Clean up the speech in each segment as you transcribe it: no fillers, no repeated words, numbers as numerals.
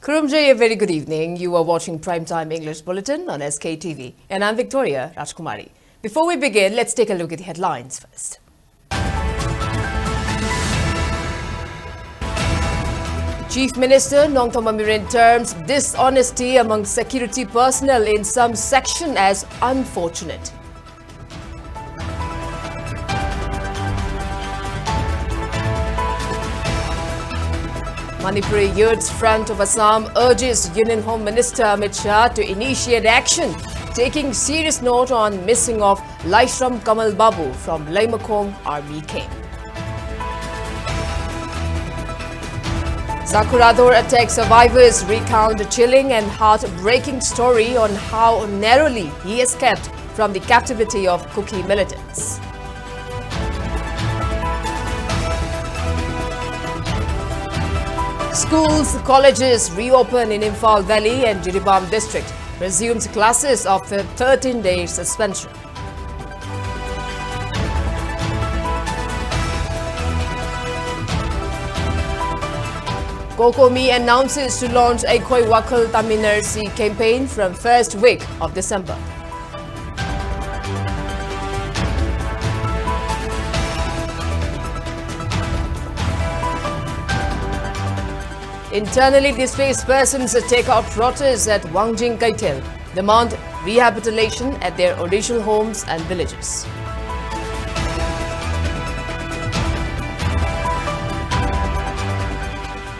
Kurumjay, a very good evening. You are watching Primetime English Bulletin on SKTV, and I'm Victoria Rajkumari. Before we begin, let's take a look at the headlines first. Chief Minister Nongthom Ambiren terms dishonesty among security personnel in some section as unfortunate. Manipuri Youth Front of Assam urges Union Home Minister Amit Shah to initiate action, taking serious note on missing of Laishram Kamal Babu from Laimakong Army Camp. Sakuradhor attack survivors recount a chilling and heartbreaking story on how narrowly he escaped from the captivity of Kuki militants. Schools, colleges reopen in Imphal Valley and Jiribam district, resumes classes after 13-day suspension. Kokomi announces to launch a Koi Wakal Taminarsi campaign from first week of December. Internally displaced persons take out protests at Wangjing Kaitel, demand rehabilitation at their original homes and villages.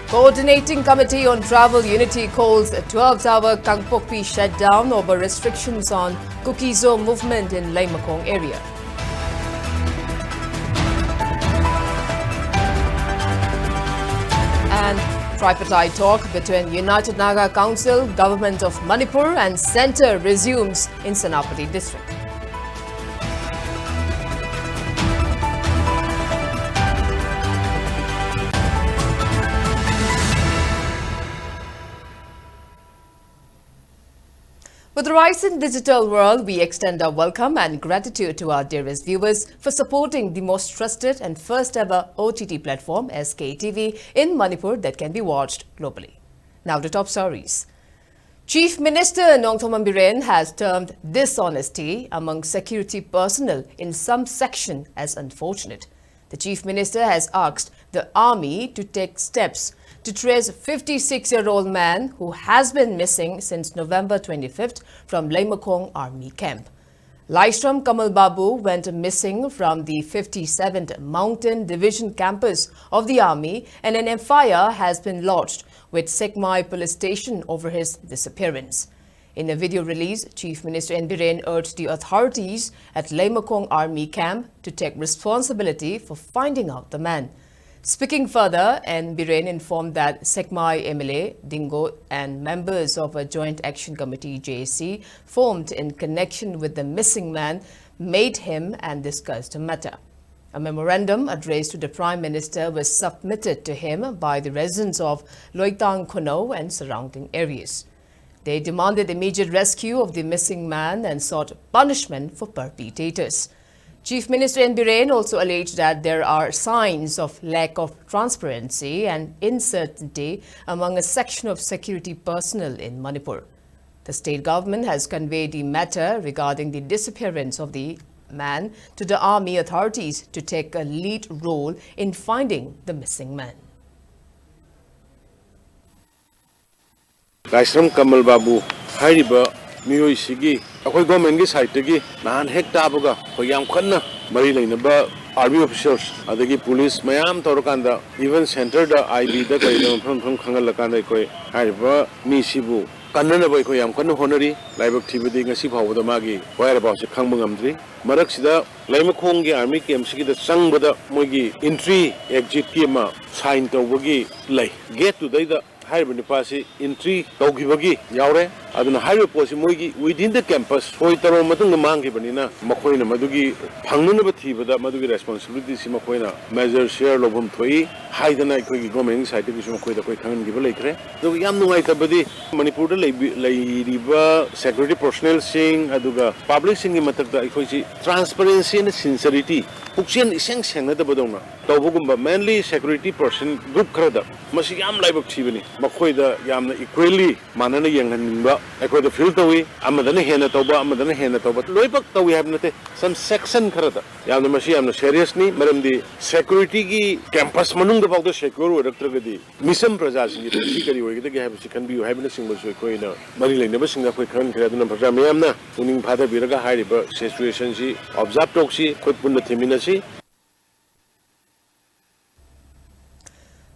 Coordinating Committee on Travel Unity calls a 12-hour Kangpokpi shutdown over restrictions on Kukizo movement in Laimakong area. And tripartite talk between United Naga Council, Government of Manipur and Centre resumes in Senapati district. With the rise in digital world, we extend our welcome and gratitude to our dearest viewers for supporting the most trusted and first ever OTT platform, SKTV, in Manipur that can be watched globally. Now to top stories. Chief Minister Nongthom Ambiren has termed dishonesty among security personnel in some section as unfortunate. The Chief Minister has asked the army to take steps to trace a 56-year-old man who has been missing since November 25th from Laimakong Army Camp. Laishram Kamal Babu went missing from the 57th Mountain Division campus of the Army, and an FIR has been lodged with Sekmai Police Station over his disappearance. In a video release, Chief Minister Biren urged the authorities at Laimakong Army Camp to take responsibility for finding out the man. Speaking further, Biren informed that Sekmai MLA, Dingo and members of a Joint Action Committee JAC formed in connection with the missing man met him and discussed the matter. A memorandum addressed to the Prime Minister was submitted to him by the residents of Loitang Kono and surrounding areas. They demanded immediate rescue of the missing man and sought punishment for perpetrators. Chief Minister Biren also alleged that there are signs of lack of transparency and uncertainty among a section of security personnel in Manipur. The state government has conveyed the matter regarding the disappearance of the man to the army authorities to take a lead role in finding the missing man. Laishram Kamal Babu, Hariba, Miyoi Sigi, Akoi government gi side gi nan hek tabuga hoyam khanna mari lainaba army officials adagi police mayam torokanda even center da IB da kai from khangal lakanda koi hariba mi sibu kannana bai koi yam khanna honori laibak thibadi ngasi phawda magi wire about se khangba ngamdri marak sida Laimakong gi army camp sigi da changbada mogi entry exit ki ma sign tawbagi lai gate to da hariba nipasi entry tawgibagi yaure aduna higher post moigi within the campus hoi taro matung mangi banina makoina madugi phangnu ba thibada madugi responsibility si makoina measure share lobum thoi haidana koi government side ki sum koi da koi khangan gi ba laikre do yam nungai tabadi manipur da riba security personnel sing aduga public sing gi matak da koi si transparency and sincerity pukchen iseng seng na da badona tawbugumba mainly security person group khada masi yam laibak thibani makoi da yamna equally manana yanghaningba akoi da feel tawi amadana hena tawba amadana hena tawba loibak tawi habnate some section khada yamna masi yamna serious ni maramdi security gi campus manung da bawda secure oraktragadi mission praja singi si kari oigida ge habsi kanbi habna singba soi koina mari leina ba singa koi khan khira duna praja mayamna uning phada biraga hairiba situation si observe toksi khut punna thimina si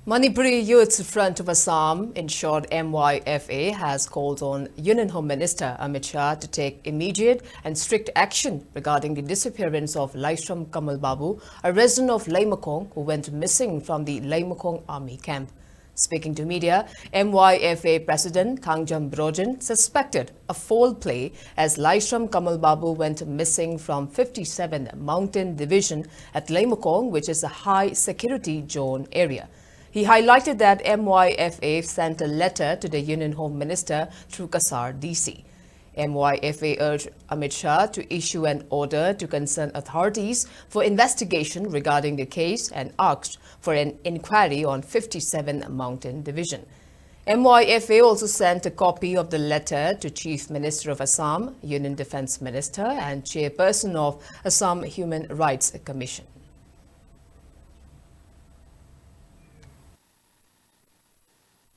Manipuri Youth Front of Assam, in short MYFA, has called on Union Home Minister Amit Shah to take immediate and strict action regarding the disappearance of Laishram Kamal Babu, a resident of Laimakong who went missing from the Laimakong army camp. Speaking to media, MYFA President Kangjam Brojan suspected a foul play as Laishram Kamal Babu went missing from 57 Mountain Division at Laimakong, which is a high security zone area. He highlighted that MYFA sent a letter to the Union Home Minister through Kasar DC. MYFA urged Amit Shah to issue an order to concerned authorities for investigation regarding the case and asked for an inquiry on 57 Mountain Division. MYFA also sent a copy of the letter to Chief Minister of Assam, Union Defence Minister and Chairperson of Assam Human Rights Commission.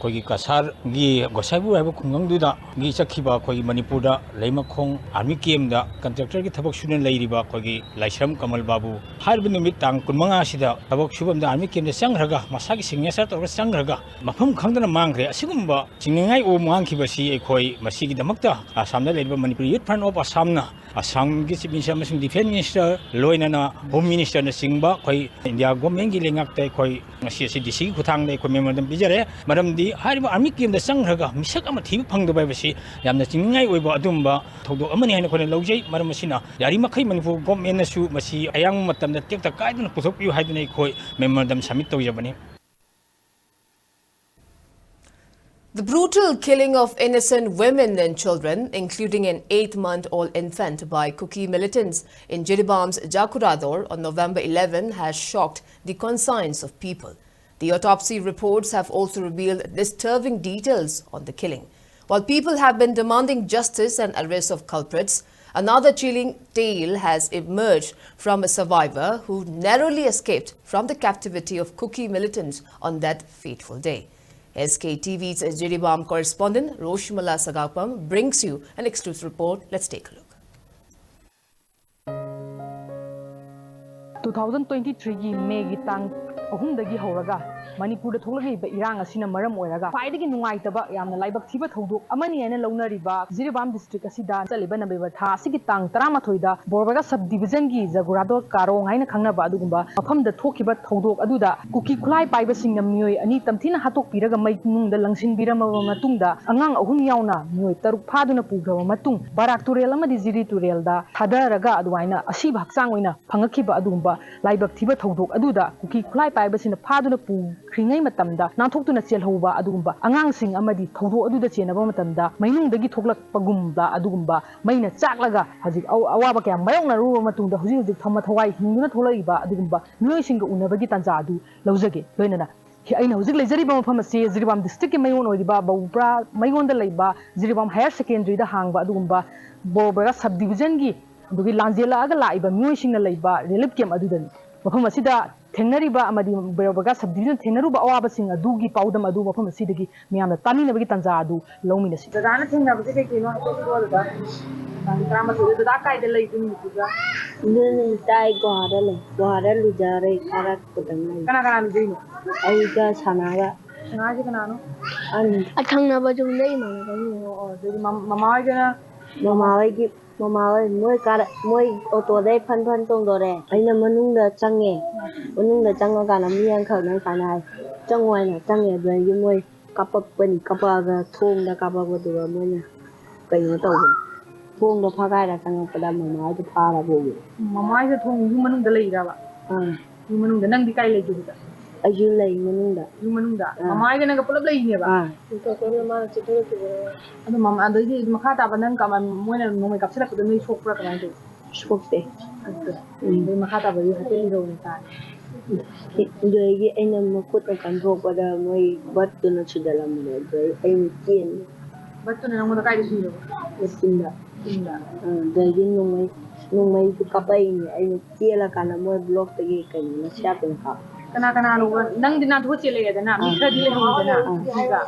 Kogi Kasar gi Gosaibu have Kungang Duda, Gisakiba, Kogi Manipura, Laimakong, Army Game, the contractor Tabakshun Ladiba, Kogi, Laishram Kamal Babu, Harbinumit Tang, Kumanga Sida, Tabakshubam, the Army Game, the Sangraga, Masaki Singasat or Sangraga, Mapum Kangana Mangre, Sigumba, Chingai O Mankibasi, Ekoi, Masiki the Makta, Asam Lady Manipuri, Youth Front of Asamna, Assam gets Defense Minister, Loinana, Home Minister, and Singba, Koi, India Gomengi Lingak, Koi, CDC, Kutang, they commemorate them Bijare, Madam D. Army came the Sangraga, Misakamathi, Pang the Babashi, Yamnatingai, Adumba, Todo Amani and Loje, Madamasina, Yarimaki Manifu, Gomenasu, Masi, a young matam that take the guidance, put up you had an equi, Memorandum Samito Yabani. The brutal killing of innocent women and children, including an 8-month-old infant by Kuki militants in Jiribam's Jakurador on November 11 has shocked the conscience of people. The autopsy reports have also revealed disturbing details on the killing. While people have been demanding justice and arrest of culprits, another chilling tale has emerged from a survivor who narrowly escaped from the captivity of Kuki militants on that fateful day. SKTV's Jiribam correspondent Roshmala Sagapam brings you an exclusive report. Let's take a look. 2023 May tang ahumdagi horaga Manipur tholagi ba irang asina maram oiraga faidagi nungaitaba yamna laibak thiba thodok amani ena launariba Jiribam district asida chaliba November tha asigi tang 13 da Borbaga sub division gi Jagurador Karong haina khangnaba adugumba mafamda thokiba thodok aduda kuki khulai paiba singnam mioi ani tamthina hatok piraga mai nungda langsin birama matungda angang ahum yauna mioi taruk phaduna pugraba matung barak turel amadi Jiri turel da thadaraga aduaina asiba hakchang oina phangakhiba adugumba laibak thiba thodok aduda kuki khulai paiba sina phaduna pu khringai matamda nathoktu na chelhouba adugumba angang sing amadi thodo aduda chenaba matamda mainungdagi thoklak pagumba adugumba maina chaklaga hajik awaba kya mayongna ru matungda hujik thama thawai hinguna tholaiba adugumba mioi singa unabagi tanja adu laujage loinana aina hujik lejariba mafam ase Jiribam district ki mayon oiba baupra mayonda leiba Jiribam higher secondary da hangba adugumba Borbaga sub division gi adugi lanjela aga laiba mioi singna leiba relief camp adudani mafam asida Tenariba amadi Borbaga subdivision Tenaruba awaba sing adugi paudam adu mafam asidagi miyamna taminabagi tanja adu lauminasi dadana thengnabase ke kino hatoda trama so da kai de lei tuni tuga Nini tai gohara lujare karak putang kana jino ai ga sanaga sanaji kana no an athang na ba jung dei ma oh de mama jana mama wai moi kar moi auto dai phan tong do re aina manung da chango kana miang khau nai kana changwai na change dai moi kapak pani kapaga thong da kapak do mo nya ꯀꯩꯅꯣ ꯇꯧꯕꯅꯤ ꯊꯣꯡꯗꯣ ꯐꯥꯒꯥꯏꯔ ꯆꯪꯉꯛꯄꯗ ꯃꯃꯥꯗꯣ ꯐꯥꯔ ꯄꯨꯒꯤ ꯃꯃꯥꯏꯁꯦ ꯊꯣꯡ ꯌꯨꯝ ꯃꯅꯨꯡꯗ ꯂꯩꯔꯕ ꯌꯨꯝ ꯃꯅꯨꯡꯗ ꯅꯪꯗꯤ ꯀꯥꯏ ꯂꯩꯒꯦꯗꯨꯗ ꯑꯩꯁꯨ ꯂꯩ ꯃꯅꯨꯡꯗ ꯌꯨꯝ ꯃꯅꯨꯡꯗ ꯃꯃꯥꯏꯒ ꯅꯪꯒ ꯄꯨꯂꯞ ꯂꯩꯅꯦꯕ ꯑꯗꯣ ꯃꯃꯥ ꯑꯗꯩꯗꯤ ꯃꯈꯥ ꯇꯥꯕ ꯅꯪ ꯃꯣꯏꯅ ꯅꯣꯡꯃꯩ ꯀꯥꯞꯁꯤꯜꯂꯛꯄꯗ ꯅꯣꯏ ꯁꯣꯛꯄ꯭ꯔꯥ ꯀꯃꯥꯏꯅ ꯇꯧꯏ ꯁꯣꯛꯇꯦ ꯑꯗꯩ ꯃꯈꯥ ꯇꯥꯕꯗꯤ ꯍꯥꯏꯐꯦꯠ ꯂꯤꯔꯧꯅꯦ ꯇꯥꯔꯦ ꯑꯗꯨꯗꯒꯤ ꯑꯩꯅ ꯃꯈꯨꯠꯅ ꯀꯟꯊꯣꯛꯄꯗ ꯃꯣꯏ ꯕꯠꯇꯨꯅ ꯁꯨꯖꯜꯂꯝꯕꯅꯦ ꯑꯗꯨꯗꯩ ꯑꯩꯅ ꯆꯦꯟ ꯕꯠꯇꯨꯅ ꯅꯪꯉꯣꯟꯗ ꯀꯥꯏꯗ ꯁꯨꯏꯔꯕ ꯆꯤꯟꯗ ꯑꯗꯒꯤ ꯅꯣꯡꯃꯩꯁꯨ ꯀꯥꯞꯄꯛꯏꯅꯦ ꯑꯩꯅ ꯆꯦꯜꯂꯀꯥꯟꯗ ꯃꯣꯏ ꯕ꯭ꯂꯣꯛꯇꯒꯤ ꯀꯩꯅꯣꯅ ꯁ꯭ꯌꯥꯞꯇꯨꯅ ꯀꯥꯞꯄꯦ ꯀꯅꯥꯅꯣ ꯅꯪꯗꯤ ꯅꯥꯟꯊꯣꯛꯑ ꯆꯦꯜꯂꯛꯑꯦꯗꯅ ꯃꯤ ꯈꯔꯗꯤ ꯂꯩꯍꯧꯏꯗꯅ ꯃꯤꯒ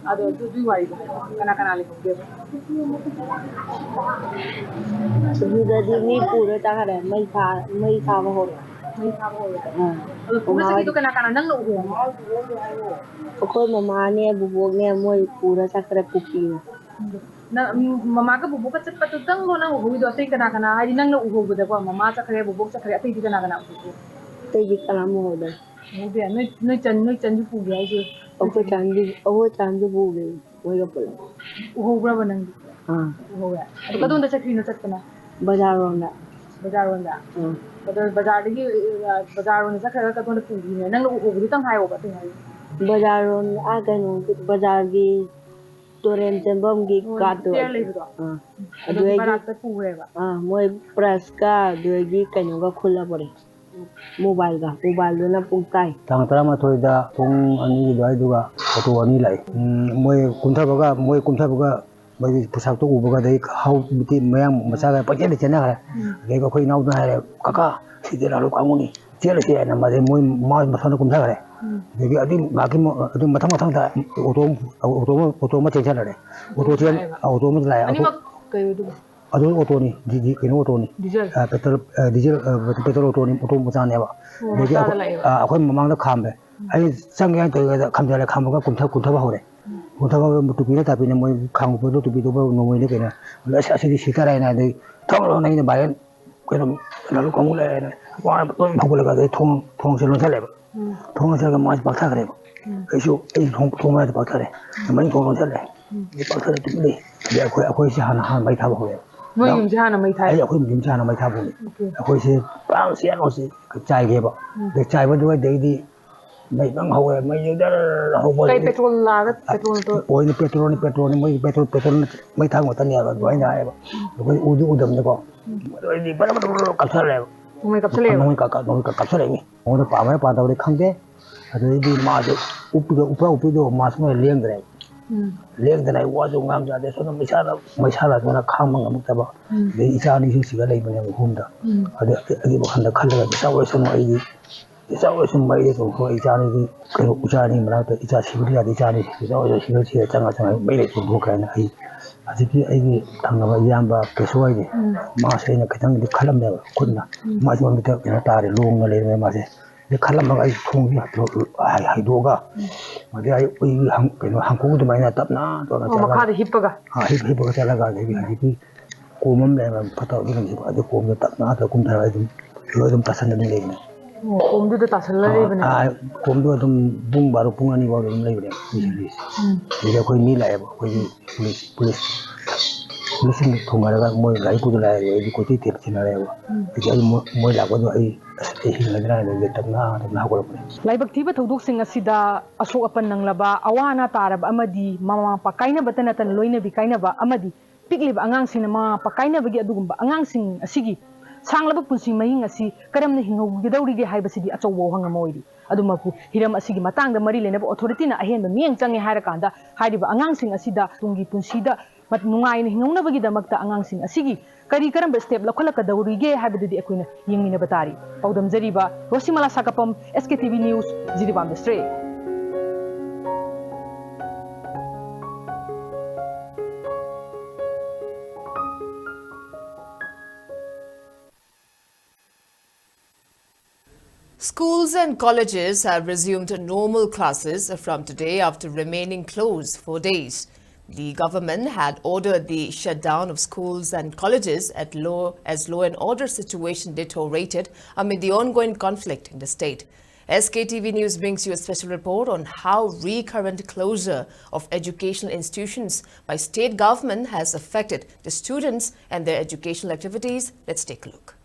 ꯑꯗꯣ ꯑꯗꯨꯏ ꯋꯥꯔꯤꯗꯣ ꯍꯥꯏꯔꯛꯑꯣ ꯀꯅꯥ ꯂꯩꯍꯧꯒꯦꯕ ꯑꯗꯨꯗꯗꯤ ꯃꯤ ꯄꯨꯔ ꯆꯠꯈ꯭ꯔꯦ ꯃꯩ ꯊꯥꯕ ꯍꯧꯔꯦ ꯃꯩ ꯊꯥꯕ ꯍꯧꯔꯦ ꯑꯗꯣ ꯄꯨꯔ ꯆꯠꯈꯤꯗꯣ ꯀꯅꯥ ꯅꯪꯅ ꯎꯍꯧꯕ꯭ꯔꯣ ꯑꯩꯈꯣꯏ ꯃꯃꯥꯅꯦ ꯕꯨꯕꯣꯛꯅꯦ ꯃꯣꯏ ꯄꯨꯔ ꯆꯠꯈ꯭ꯔꯦ ꯀꯨꯀꯤꯅ ꯅꯪ ꯃꯃꯥꯒ ꯕꯨꯕꯣꯛꯀ ꯆꯠꯄꯗꯨꯇꯪꯂꯣ ꯅꯪ ꯎꯍꯧꯔꯤꯗꯣ ꯑꯇꯩ ꯀꯅꯥ ꯍꯥꯏꯗꯤ ꯅꯪꯅ ꯎꯍꯧꯕꯗꯀꯣ ꯃꯃꯥ ꯆꯠꯈ꯭ꯔꯦ ꯕꯨꯕꯣꯛ ꯆꯠꯈ꯭ꯔꯦ ꯑꯇꯩꯗꯤ ꯀꯅꯥ ꯎꯍꯧꯒꯦ ꯑꯇꯩꯗꯤ ꯀꯅꯥꯝ ꯎꯍꯧꯗꯦ ꯎꯍꯧꯗꯦ ꯅꯣꯏ ꯆꯟꯁꯨ ꯄꯨꯒꯦ ꯍꯥꯏꯁꯦ ꯑꯩꯈꯣꯏ ꯆꯥꯟꯁꯨ ꯄꯨꯒꯦ ꯃꯣꯏꯒ ꯄꯨꯂꯞ ꯎꯍꯧꯕ꯭ꯔꯕ ꯅꯪꯗꯤ ꯎꯍꯧꯋꯦ ꯑꯗꯣ ꯀꯗꯣꯝꯗ ꯆꯠꯈ꯭ꯔꯤꯅꯣ ꯆꯠꯄꯅ ꯕꯖꯥꯔꯔꯣꯝꯗ ꯕꯖꯥꯔꯔꯣꯝꯗ ꯕꯖꯥꯔꯗꯒꯤ ꯕꯖꯥꯔꯔꯣꯝꯗ ꯆꯠꯈ꯭ꯔꯒ ꯀꯗꯣꯝꯗ ꯄꯨꯈꯤꯅꯣ ꯅꯪꯅ ꯎꯍꯧꯕꯗꯨꯇꯪ ꯍꯥꯏꯌꯣꯕ ꯑꯇꯩ ꯍꯥꯏꯌꯣ ꯕꯖꯥꯔꯔꯣꯝ ꯀꯩꯅꯣ ꯕꯖꯥꯔꯒꯤ ꯇꯨꯔꯦꯟ ꯆꯦꯟꯐꯝꯒꯤ ꯀꯥꯠꯇꯣ ꯁ꯭ꯇꯦꯌꯔ ꯂꯩꯕꯗꯣ ꯑꯗꯨꯒꯤ ꯃꯅꯥꯛꯇ ꯄꯨꯈ꯭ꯔꯦꯕ ꯃꯣꯏ ꯄ꯭ꯔꯁꯀ ꯑꯗꯨꯗꯒꯤ ꯀꯩꯅꯣꯒ ꯈꯨꯜꯂ ꯄꯨꯔꯦ ꯃꯣꯕꯥꯏꯜꯗꯨꯅ ꯄꯨꯡ ꯇꯥꯏ ꯇꯥꯡ 12ꯗ ꯄꯨꯡ 2 ꯑꯗꯨꯋꯥꯏꯗꯨꯒ ꯑꯣꯇꯣ 2 ꯂꯥꯛꯏ ꯃꯣꯏ ꯀꯨꯝꯊꯕꯒ ꯃꯣꯏꯒꯤ ꯄꯣꯠꯁꯛꯇꯣ ꯎꯕꯒ ꯑꯗꯩ ꯍꯧꯕꯗꯤ ꯃꯌꯥꯝ ꯃꯆꯥꯒ ꯄꯪꯆꯦꯟꯗ ꯆꯦꯟꯅꯈ꯭ꯔꯦ ꯑꯗꯩ ꯑꯩꯈꯣꯏ ꯏꯅꯥꯎꯗꯨꯅ ꯍꯥꯏꯔꯦ ꯀꯀꯥ ꯁꯤꯗꯤ ꯂꯥꯂꯨ ꯀꯥꯡꯕꯨꯅꯤ ꯆꯦꯜꯂꯁꯤ ꯍꯥꯏꯅ ꯃꯥꯁꯦ ꯃꯣꯏ ꯃꯊꯪꯗ ꯀꯨꯝꯊꯈ꯭ꯔꯦ ꯑꯗꯒꯤ ꯑꯗꯨ ꯃꯊꯪꯗ ꯑꯣꯇꯣ ꯑꯃ ꯆꯦꯟꯁꯤꯜꯂꯔꯦ ꯑꯣꯇꯣ ꯑꯃ ꯂꯥꯛꯑꯦ ꯑꯅꯤꯃꯛ ꯀꯩ ꯑꯣꯏꯗꯣꯏꯕ ꯑꯗꯨ ꯑꯣꯇꯣꯅꯤ ꯀꯩꯅꯣ ꯑꯣꯇꯣꯅꯤ ꯗꯤꯖꯜ ꯄꯦꯇ꯭ꯔꯣꯜ ꯑꯣꯇꯣꯅꯤ ꯑꯣꯇꯣ ꯃꯆꯥꯅꯦꯕ ꯑꯗꯒꯤ ꯃꯆꯥꯗ ꯂꯥꯛꯑꯦꯕ ꯑꯩꯈꯣꯏ ꯃꯃꯥꯡꯗ ꯈꯥꯝꯃꯦ ꯑꯩ ꯆꯪꯒꯦ ꯍꯥꯏꯅ ꯇꯧꯔꯤꯉꯩꯗ ꯈꯥꯝꯖꯜꯂꯦ ꯈꯥꯝꯃꯒ ꯀꯨꯝꯊꯕ ꯍꯧꯔꯦ ꯀꯨꯝꯊꯕ ꯇꯨꯄꯤꯅ ꯇꯥꯄꯤꯅ ꯃꯣꯏ ꯈꯥꯡꯕꯗꯣ ꯇꯨꯄꯤꯗꯨꯕ ꯅꯣꯡꯃꯩꯅ ꯀꯩꯅꯣ ꯑꯁ ꯑꯁꯤꯗꯤ ꯁꯤꯊꯔꯦꯅ ꯑꯗꯩ ꯊꯧꯔꯣꯅ ꯑꯩꯅ ꯚꯥꯏꯔꯦꯟ ꯀꯩꯅꯣ ꯂꯥꯂꯨ ꯀꯥꯡꯕꯨ ꯂꯩꯔꯦꯅ ꯂꯣꯏ ꯍꯧꯒꯠꯂꯒ ꯑꯗꯩ ꯊꯣꯡꯁꯦ ꯂꯣꯟꯁꯜꯂꯦꯕ ꯊꯣꯡ ꯂꯣꯟꯁꯜꯂꯒ ꯃꯥꯁꯦ ꯄꯥꯛꯊꯈ꯭ꯔꯦꯕ ꯑꯩꯁꯨ ꯊꯣꯡ ꯃꯌꯥꯗ ꯄꯥꯛꯊꯔꯦ ꯃꯅꯤꯡ ꯊꯣꯡ ꯂꯣꯟꯁꯜꯂꯦ ꯄꯥꯛꯊꯔꯦ ꯇꯨꯃꯤꯟ ꯂꯩ ꯑꯗꯩ ꯑꯩꯈꯣꯏꯁꯦ ꯍꯥꯟꯅ ꯃꯩ ꯊꯥꯕ ꯍꯧꯔꯦꯕ ꯅꯣꯏ ꯌꯨꯝꯁꯦ ꯍꯥꯟꯅ ꯃꯩ ꯊꯥꯏ ꯑꯩꯈꯣꯏ ꯌꯨꯝꯁꯦ ꯍꯥꯟꯅ ꯃꯩ ꯊꯥꯕ ꯍꯧꯔꯦ ꯑꯩꯈꯣꯏꯁꯦ ꯄꯨꯔꯥ ꯆꯦꯟꯅꯣꯁꯤ ꯆꯥꯏꯒꯦꯕ ꯑꯗꯩ ꯆꯥꯏꯕ ꯑꯗꯨꯋꯥꯏꯗꯩꯗꯤ ꯃꯩ ꯅꯪ ꯍꯧꯋꯦ ꯃꯩ ꯖꯔ ꯍꯧꯕ ꯀꯩ ꯄꯦꯇ꯭ꯔꯣꯜ ꯂꯥꯛꯑꯒ ꯄꯦꯇ꯭ꯔꯣꯜ ꯑꯣꯏꯅ ꯄꯦꯇ꯭ꯔꯣꯜꯅꯤ ꯃꯣꯏ ꯄꯦꯇ꯭ꯔꯣꯜ ꯃꯩ ꯊꯥꯕ ꯉꯥꯛꯇꯅꯦꯕ ꯑꯗꯨꯃꯥꯏꯅ ꯍꯥꯏꯌꯦꯕ ꯑꯩꯈꯣꯏ ꯎꯗꯕꯅꯤꯀꯣ ꯑꯗꯨꯗꯤ ꯕꯔꯕꯔ ꯀꯥꯞꯁꯜꯂꯛꯑꯦꯕ ꯅꯣꯡꯃꯩ ꯀꯥꯞꯁꯤꯜꯂꯛꯑꯦꯕ ꯅꯣꯡꯃꯩ ꯀꯥꯞꯁꯜꯂꯛꯏ ꯃꯉꯣꯟꯗ ꯄꯥꯝꯕ ꯄꯥꯗꯕꯗꯤ ꯈꯪꯗꯦ ꯑꯗꯨꯗꯩꯗꯤ ꯃꯥꯁꯦ ꯎꯞꯄꯤꯗꯣ ꯃꯥꯁꯨ ꯂꯦꯡꯗ꯭ꯔꯦꯕ ꯂꯦꯡꯗꯅ ꯑꯩ ꯋꯥꯁꯨ ꯉꯥꯡꯕ ꯌꯥꯗꯦ ꯁꯣꯝꯗ ꯃꯩꯁꯥꯂꯗꯨꯅ ꯈꯥꯡꯕ ꯉꯝꯃꯛꯇꯕ ꯑꯗꯩ ꯏꯆꯥ ꯑꯅꯤꯁꯨ ꯁꯤꯒ ꯂꯩꯕꯅꯦꯕ ꯌꯨꯝꯗ ꯑꯗꯨꯒꯤ ꯋꯥꯈꯜꯗ ꯈꯜꯂꯒ ꯏꯆꯥ ꯑꯣꯏꯁꯅꯨ ꯑꯩꯗꯤ ꯍꯣꯏ ꯏꯆꯥ ꯑꯅꯤꯗꯤ ꯀꯩꯅꯣ ꯏꯆꯥ ꯑꯅꯤ ꯃꯅꯥꯛꯇ ꯏꯆꯥ ꯁꯤꯕꯗꯤ ꯌꯥꯗꯦ ꯏꯆꯥ ꯑꯅꯤ ꯁꯤꯔ ꯆꯪꯉ ꯃꯩ ꯂꯩ ꯆꯣꯡꯊꯣꯛꯈ꯭ꯔꯦꯅ ꯑꯩ ꯍꯧꯖꯤꯛꯀꯤ ꯑꯩꯒꯤ ꯊꯪꯅꯕ ꯏꯌꯥꯝꯕ ꯀꯦꯁꯣꯏꯅꯤ ꯃꯥꯁꯦ ꯑꯩꯅ ꯈꯤꯇꯪꯗꯤ ꯈꯜꯂꯝꯃꯦꯕ ꯈꯨꯠꯅ ꯃꯥꯁꯦ ꯃꯃꯤꯠꯇ ꯀꯩꯅꯣ ꯇꯥꯔꯦ ꯂꯣꯡꯅ ꯂꯩꯔꯝꯃꯦ ꯃꯥꯁꯦ ꯑꯗꯩ ꯈꯜꯂꯝꯃꯒ ꯑꯩ ꯊꯣꯡꯁꯤ ꯍꯩꯗꯣꯛꯑꯒ ꯑꯗꯩ ꯑꯩ ꯀꯩꯅꯣ ꯍꯥꯡꯀꯣꯛ ꯑꯗꯨꯃꯥꯏꯅ ꯇꯞꯅ ꯆꯠꯂꯒ ꯃꯈꯥꯗ ꯍꯤꯞꯄꯒ ꯍꯤꯞꯄꯒ ꯆꯠꯂꯒ ꯑꯗꯒꯤ ꯍꯧꯖꯤꯛꯀꯤ ꯀꯣꯝ ꯑꯃ ꯂꯩꯔꯝꯃꯦ ꯐꯠꯇꯕ ꯑꯗꯨ ꯑꯗꯨ ꯀꯣꯝꯗꯣ ꯇꯞꯅ ꯀꯨꯝꯊꯔꯒ ꯑꯗꯨꯝ ꯇꯥꯁꯟꯅ ꯑꯗꯨꯝ ꯂꯩꯕꯅꯦ ꯀꯣꯝꯗꯨꯗ ꯇꯥꯁꯜꯂ ꯂꯩꯕꯅꯦ ꯀꯣꯝꯗꯣ ꯑꯗꯨꯝ ꯄꯨꯡ 2 ꯐꯥꯎ ꯑꯗꯨꯝ ꯂꯩꯕꯅꯦ ꯑꯗꯒꯤ ꯑꯩꯈꯣꯏ ꯃꯤ ꯂꯥꯛꯑꯦꯕ ꯑꯩꯈꯣꯏꯒꯤ ꯄꯨꯂꯤꯁꯁꯤꯡ ꯊꯣꯡꯉꯔꯒ ꯃꯣꯏ ꯒꯥꯔꯤ ꯄꯨꯗ ꯂꯥꯛꯑꯦ ꯑꯩꯗꯤ ꯀꯣꯏꯊꯤ ꯊꯤꯅꯔꯦꯕ ꯑꯗꯒꯤ ꯑꯩ ꯃꯣꯏ ꯂꯥꯛꯄꯗꯣ ꯑꯩ ꯍꯤꯡꯒꯗ꯭ꯔꯥ ꯍꯥꯏꯅ ꯇꯞꯅ ꯍꯧꯒꯠꯂꯛꯄꯅꯦ ꯂꯥꯏꯕꯛ ꯊꯤꯕ ꯊꯧꯗꯣꯛꯁꯤꯡ ꯑꯁꯤꯗ ꯑꯁꯣꯛ ꯑꯄꯟ ꯅꯪꯂꯕ ꯑꯋꯥ ꯑꯅꯥ ꯇꯥꯔꯕ ꯑꯃꯗꯤ ꯃꯃꯥ ꯃꯄꯥ ꯀꯥꯏꯅꯕꯇ ꯅꯠꯇꯅ ꯂꯣꯏꯅꯕꯤ ꯀꯥꯏꯅꯕ ꯑꯃꯗꯤ ꯄꯤꯛꯂꯤꯕ ꯑꯉꯥꯡꯁꯤꯡꯅ ꯃꯃꯥ ꯃꯄꯥ ꯀꯥꯏꯅꯕꯒꯤ ꯑꯗꯨꯒꯨꯝꯕ ꯑꯉꯥꯡꯁꯤꯡ ꯑꯁꯤꯒꯤ ꯁꯥꯡꯂꯕ ꯄꯨꯟꯁꯤ ꯃꯍꯤꯡ ꯑꯁꯤ ꯀꯔꯝꯅ ꯍꯤꯡꯍꯧꯒꯗꯧꯔꯤꯒꯦ ꯍꯥꯏꯕꯁꯤꯗꯤ ꯑꯆꯧꯕ ꯋꯥꯍꯪ ꯑꯃ ꯑꯣꯏꯔꯤ ꯑꯗꯨꯃꯛꯄꯨ ꯍꯤꯔꯝ ꯑꯁꯤꯒꯤ ꯃꯇꯥꯡꯗ ꯃꯔꯤ ꯂꯩꯅꯕ ꯑꯣꯊꯣꯔꯤꯇꯤꯅ ꯑꯍꯦꯟꯕ ꯃꯤꯠꯌꯦꯡ ꯆꯪꯉꯦ ꯍꯥꯏꯔꯀꯥꯟꯗ ꯍꯥꯏꯔꯤꯕ ꯑꯉꯥꯡꯁꯤꯡ ꯑꯁꯤꯗ ꯇꯨꯡꯒꯤ ꯄꯨꯟꯁꯤꯗ ꯅꯨꯡꯉꯥꯏꯅ ꯍꯤꯡꯍꯧꯅꯕꯒꯤꯗꯃꯛꯇ ꯑꯉꯥꯡꯁꯤꯡ ꯑꯁꯤꯒꯤ ꯀꯔꯝꯕ ꯁ꯭ꯇꯦꯞ ꯂꯧꯈꯠꯂꯛꯀꯗꯧꯔꯤꯒꯦ ꯍꯥꯏꯕꯗꯨꯗꯤ ꯑꯩꯈꯣꯏꯅ ꯌꯦꯡꯃꯤꯟꯅꯕ ꯇꯥꯔꯤ ꯄꯥꯎꯗꯝꯖꯔꯤꯕ ꯔꯣꯁꯤꯃꯂꯥ ꯁꯥꯀꯄꯝ SKTV news Jiribam district Schools and colleges have resumed normal classes from today after remaining closed for days. The government had ordered the shutdown of schools and colleges as law and order situation deteriorated amid the ongoing conflict in the state. SKTV News brings you a special report on how recurrent closure of educational institutions by state government has affected the students and their educational activities. Let's take a look.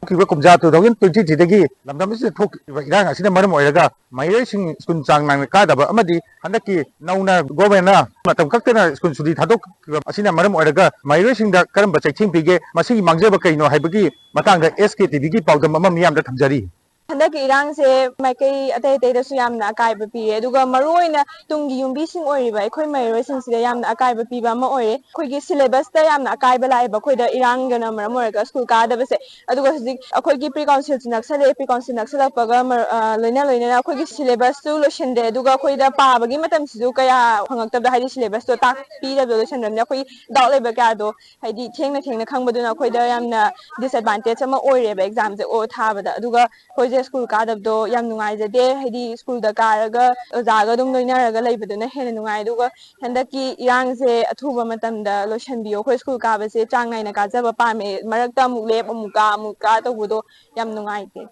Kumja 2023 lamdamsi thok irang asina maram oiraga mayre sing skun chang nang ka daba amadi handaki nauna government na matam kaktena skun sudi thadok asina maram oiraga mayre sing da karamba chaiching pige masi mangjeba kaino haibagi matangda SKTV gi pawdam ama miyam da thamjari Handak irang se makai atai atai da su yamna akai ba pi aduga maroina tungi yumbi sing oriba ekhoi mairoi sing sida yamna akai ba pi ba ma ore khoi gi syllabus ta yamna akai ba lai ba khoi da irang gana mara morga school ka da ba se aduga hujik akhoi gi pre council chinak sale pre council nak sala pa ga loina akhoi gi syllabus tu lo shinde aduga khoi da pa ba gi matam su kaya phangak tab da haidi syllabus to tak pi da lo shandam na khoi daw le ba ka do haidi thengna khang ba du na khoi da yamna disadvantage ama ore ba exam je o tha ba da aduga khoi school kadabdo yam nungai jade haidi school da karaga ojaga dum loinaraga leibaduna hena nungai duga handaki irang se athuba matam da loshanbiyo khoi school ka ba se changnai na ka jaba pame marakta muklep amuka tobudo yam nungai te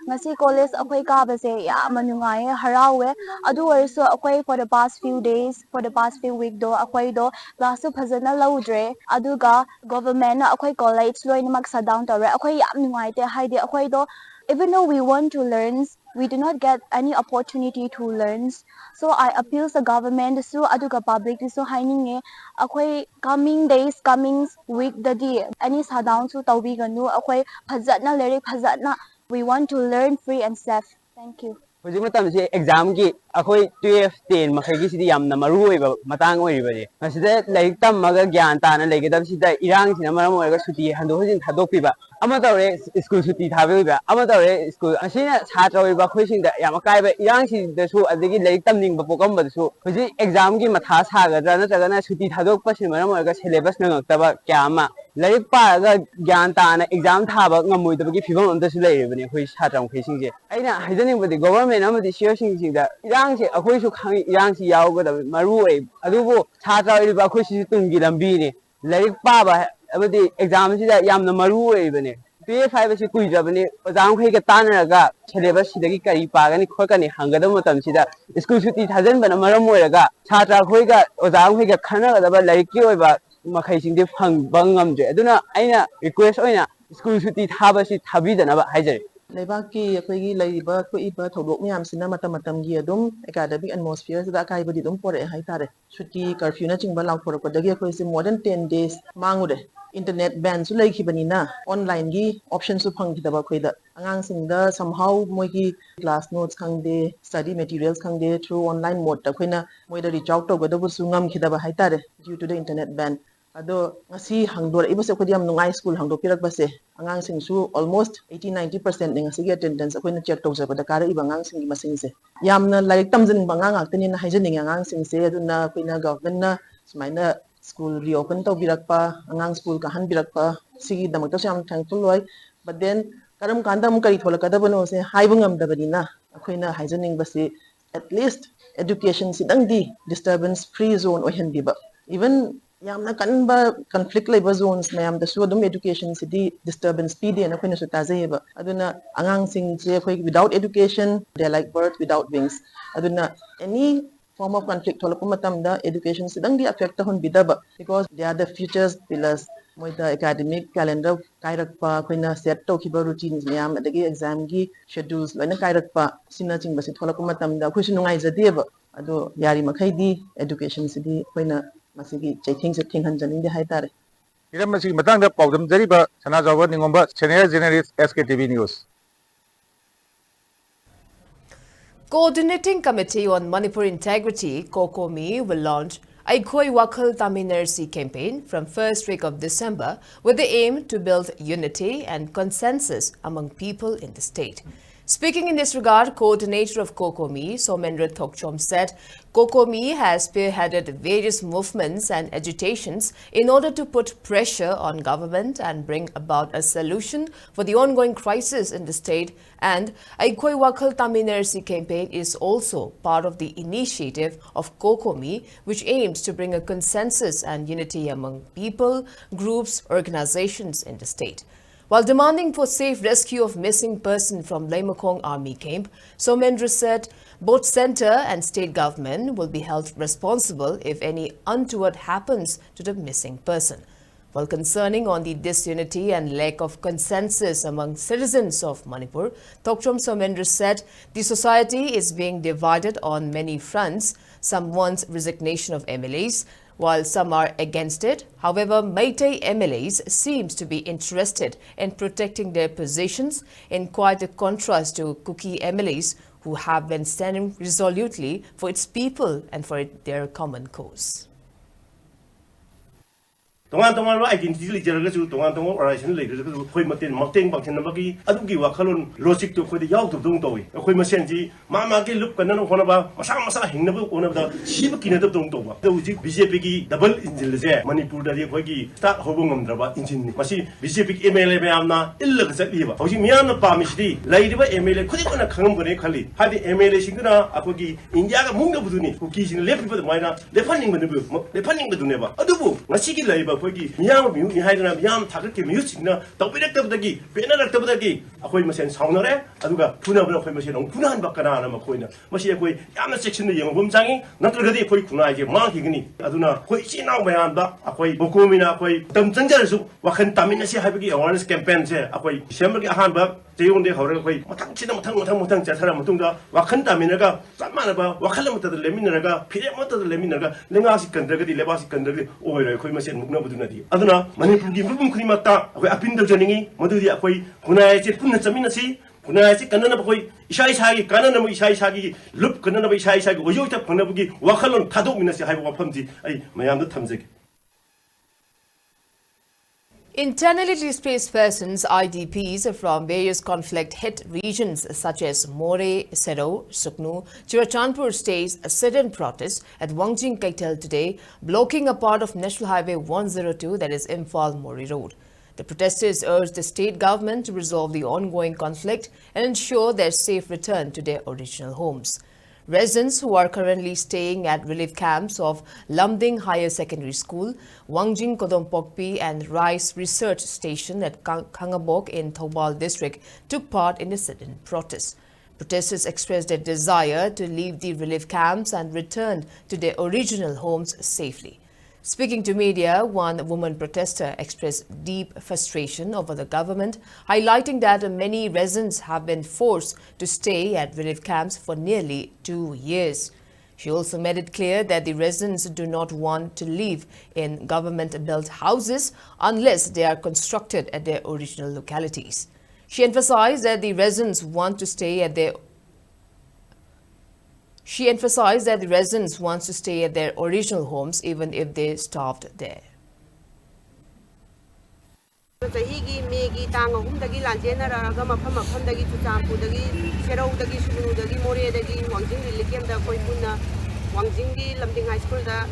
Ngasi college akwai kaba se yam nungai harawe adu also akwai for the past few days for the past few week do akwai do class su phajana laudre aduga government na akwai college loinamak shutdown tawre akwai yam nungai te haidi akwai do even though we want to learn, we do not get any opportunity to learn. So I appeal the government so aduga public so haining akwai coming days, coming week the day any shutdown so tawbi ganu akwai phajatna lyric phajatna. We want to learn free and safe. Thank you. Hujung matam se exam ki akhoi 12 10 makhai gi sidi yamna maru oiba matang oiba je masida laik tam maga gyan ta na legedam sida irang sina maram oiga suti hando hujin thadok piba ama tawre school suti thabe oiba ama tawre school asina chhatra oiba khoi sing da yam kai ba irang si da su adigi laik tam ning ba pokam ba su huji exam gi matha sa ga na jaga na suti thadok pa sin maram oiga syllabus na ngak ta ba kyama laik pa ga gyan ta na exam tha ba ngamoi da gi phibam am da su lai bane khoi chhatra khoi sing je aina haijaning ba di government amadi share sing sing da irang se akhoi su khang irang si yaw ga da maru oi adubu chhatra oi ba akhoi si tungi lambi ni laik pa ba abadi exam si da yamna maru oi bane P5 si kui ja bane ojang khoi ga tanara ga syllabus si dagi kari pa ga ni khoi ka ni hanga da matam si da school suti thajan bana maram oi ga chhatra khoi ga ojang khoi ga khana ga da ba laik ki oi ba makhai sing de phang bangam je aduna aina request oina school suti thaba si thabi da na ba haijare Leibaki akwai laiba iba thodok miyam sina matam gi adum academic atmosphere da kai badi dum pore hai tare chuti curfew na chingba law pore ko dagi akwai se more than 10 days mangude internet ban su lai khibani na online gi option su phang khidaba khoi da angang sing da somehow moi gi class notes khang de study materials khang de through online mode ta khoina moi da reach out to ga da bu su ngam khidaba hai tare due to the internet ban ado ngasi hangdor ibase ko diam nungai school hangdo pirak base angang sing su almost 80-90% ning ngasi attendance akoina check to jaba da kara iba angang sing gi masing se yamna like tamjin banga ngakni na haijening angang sing se aduna koina government na sumaina school reopen to birak pa angang school ka han birak pa sigi damak to sam thankful loi but then karam kanda mu kari thola kada bano se haibungam da badina akoina haijening base at least education sidang di disturbance free zone ohen diba even yamna kanba conflict labor zones mayam da su adum education city disturbance pd na khoina su tajayeba aduna angang sing je khoi without education they are like birds without wings aduna any form of conflict holop matam da education sidang di affect hon bidaba because they are the futures pillars moi da academic calendar kairak pa khoina set to khiba routines mayam adagi exam gi schedules loina kairak pa sina ching basi holop matam da khoisu nungai jadeba ado yari makhai di education city khoina masigi chaiting se thinghan janing de haitare iram masi matang da pawdam jariba sana jawa ningomba senior journalist SKTV News Coordinating Committee on Manipur Integrity, COCOMI, will launch Aikhoi Wakhal Taminarsi campaign from first week of December with the aim to build unity and consensus among people in the state. Speaking in this regard, coordinator of COCOMI, Somendra Thokchom, said COCOMI has spearheaded various movements and agitations in order to put pressure on government and bring about a solution for the ongoing crisis in the state. And Aikhoi Wakhal Taminarsi campaign is also part of the initiative of COCOMI, which aims to bring a consensus and unity among people, groups, organizations in the state. While demanding for safe rescue of missing person from Laymakong Army camp, Somendra said both centre and state government will be held responsible if any untoward happens to the missing person. While concerning on the disunity and lack of consensus among citizens of Manipur, Thokchom Somendra said the society is being divided on many fronts. Some want resignation of MLAs, while some are against it. However, Meitei MLAs seems to be interested in protecting their positions, in quite a contrast to Kuki MLAs who have been standing resolutely for its people and for their common cause. Tongan identity leadership tongan organization leadership khoi maten mateng bangchen nabagi adugi wakhalon logic to khoi yaw to dong towi khoi masenji mama ke look kana no honaba masa hingnabu onaba siba kinadab dong towa uji BJP ki double engine je Manipur da khoi ki start hobong ngamdraba engine masi BJP ki MLA mayamna illag jatliba hoji miyamna pamisdi laidiba MLA khodi kana khangam bane khali hadi MLA singna akogi India ga mungda buduni kuki sing lepiba maina lefaning baduneba adubu ngasi ki laiba Kogi Miam Mihaidana Miam Taki music na Topidaki Penana Tabaki, a Koi Masen Saunare, Aduga, Puna Masen, Punan Bakana Makoina, Masia Yama section the young Bumsangi, not already Koi Kunai, Markigini, Aduna, Koi China Mayanda, a Koi Bokumina, Koi Tamtanjasu, Wakan Taminasi Habiki, awareness campaign, a Koi Shamaki Hanbak. They only however Matang Jataramutunda, Wakanta Minaga, Samanaba, Wakalamata the Leminaga, Piramata the Leminaga, Lengasi Kandagati, Lebasi Kandagati, or Koimas and Mugnabutunati. Adana, Manipur Krimata, Apindo Janini, Madudi Akoi, Kunai Punasaminasi, Kunai Kananaboi, Ishai Kanana Ishai, Look Kanana Ishai, Oyota Panabuki, Wakalon Tado Minasi Haiwapamti, I Mayam the Tamzik. Internally displaced persons, IDPs from various conflict-hit regions such as More, Sero, Suknu, Churachandpur staged a sit-in protest at Wangjing Kaital today, blocking a part of National Highway 102, that is Imphal Mori Road. The protesters urged the state government to resolve the ongoing conflict and ensure their safe return to their original homes. Residents who are currently staying at relief camps of Lamding Higher Secondary School, Wangjing Kodompokpi and Rice Research Station at Kangabok in Thoubal district took part in the sit-in protest. Protesters expressed their desire to leave the relief camps and return to their original homes safely. Speaking to media, one woman protester expressed deep frustration over the government, highlighting that many residents have been forced to stay at relief camps for nearly 2 years. She also made it clear that the residents do not want to live in government-built houses unless they are constructed at their original localities. She emphasized that the residents want to stay at their original homes even if they starved there. Chahigi Megi Tang Humdagi Lanjena Mafama Pandagi Tutampu, Sero Dagi Sunu Dagi More Dagi, Wangjing Likim da Koipuna, Wangjingi, Lamding High School da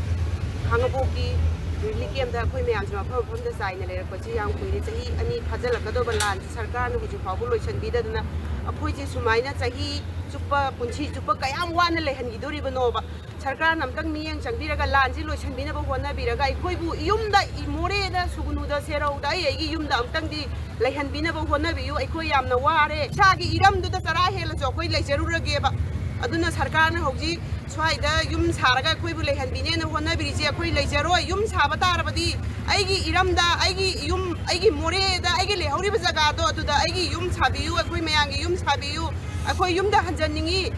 Hangaboki, Likim da Koyam from the sign and Kochiang Puri, Ani Pazala Kadoba Land, Sarkan, which is population Bidana, a Puji Sumaina Sahi, Super Punchi, Super Kayam one Lehan Iduribanova, Sarkan, Amtang me and Changiraga Lanzilo, Shanbinaba, Wanabiraga, Koibu, Yumda, Imoreda, Sugunuda, Sero, Yumda, Amtangi, Lehan Binaba, Wanabi, Ekoyam Naware, Shagi, Iram to the Sarahel, Jokoi, like Jerura Geba, Aduna Sarkan, Hoji, Swida, Yums Haraga, Quibule, and Binen, Wanabi, Koi, like Zero, Yums Habatarabadi, Aigi Iramda, Aigi Yum, Aigi Moreda, Aigi, Horibazagado, to the Aigi Yums Habiu, Aquimeang, Yums Habiu, Akoyumda Hanjaningi.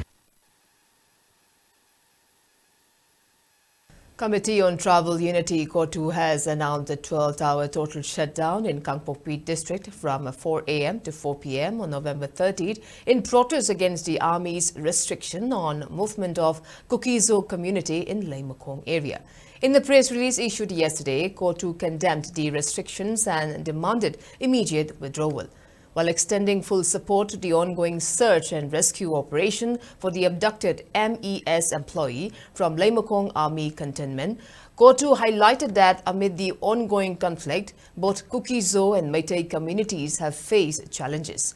Committee on Travel Unity Kotu has announced a 12-hour total shutdown in Kangpokpi district from 4 a.m. to 4 p.m. on November 30th in protest against the Army's restriction on movement of Kukizo community in Laymakong area. In the press release issued yesterday, Kotu condemned the restrictions and demanded immediate withdrawal. While extending full support to the ongoing search and rescue operation for the abducted MES employee from Laymakong Army Cantonment, Kotu highlighted that amid the ongoing conflict, both Kukizo and Meitei communities have faced challenges.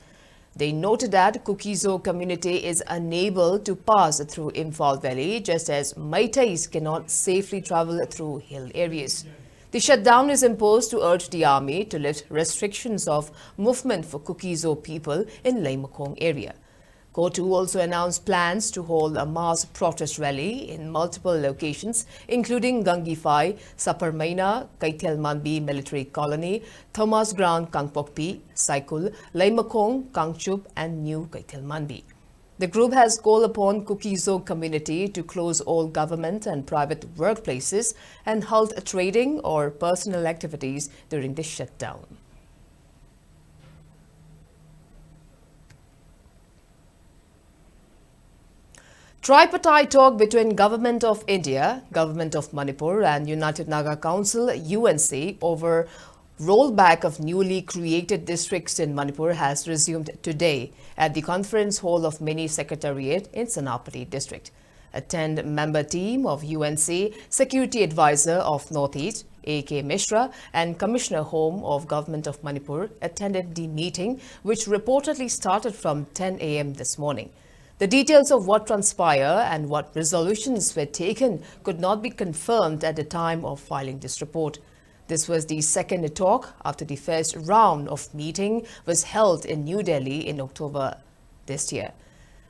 They noted that Kukizo community is unable to pass through Imphal Valley, just as Meiteis cannot safely travel through hill areas. The shutdown is imposed to urge the army to lift restrictions of movement for Kuki-Zo people in Laimakong area. Kotu also announced plans to hold a mass protest rally in multiple locations, including Gangifai, Saparmaina, Kaithelmanbi Military Colony, Thomas Ground, Kangpokpi, Saikul, Laimakong, Kangchup, and New Kaithelmanbi. The group has called upon Kuki-Zo community to close all government and private workplaces and halt trading or personal activities during the shutdown. Tripartite talk between Government of India, Government of Manipur and United Naga Council UNC over rollback of newly created districts in Manipur has resumed today at the conference hall of Mini Secretariat in Senapati district. A 10-member team of UNC, Security Advisor of Northeast, A.K. Mishra, and Commissioner Home of Government of Manipur attended the meeting, which reportedly started from 10 a.m. this morning. The details of what transpired and what resolutions were taken could not be confirmed at the time of filing this report. This was the second talk after the first round of meeting was held in New Delhi in October this year.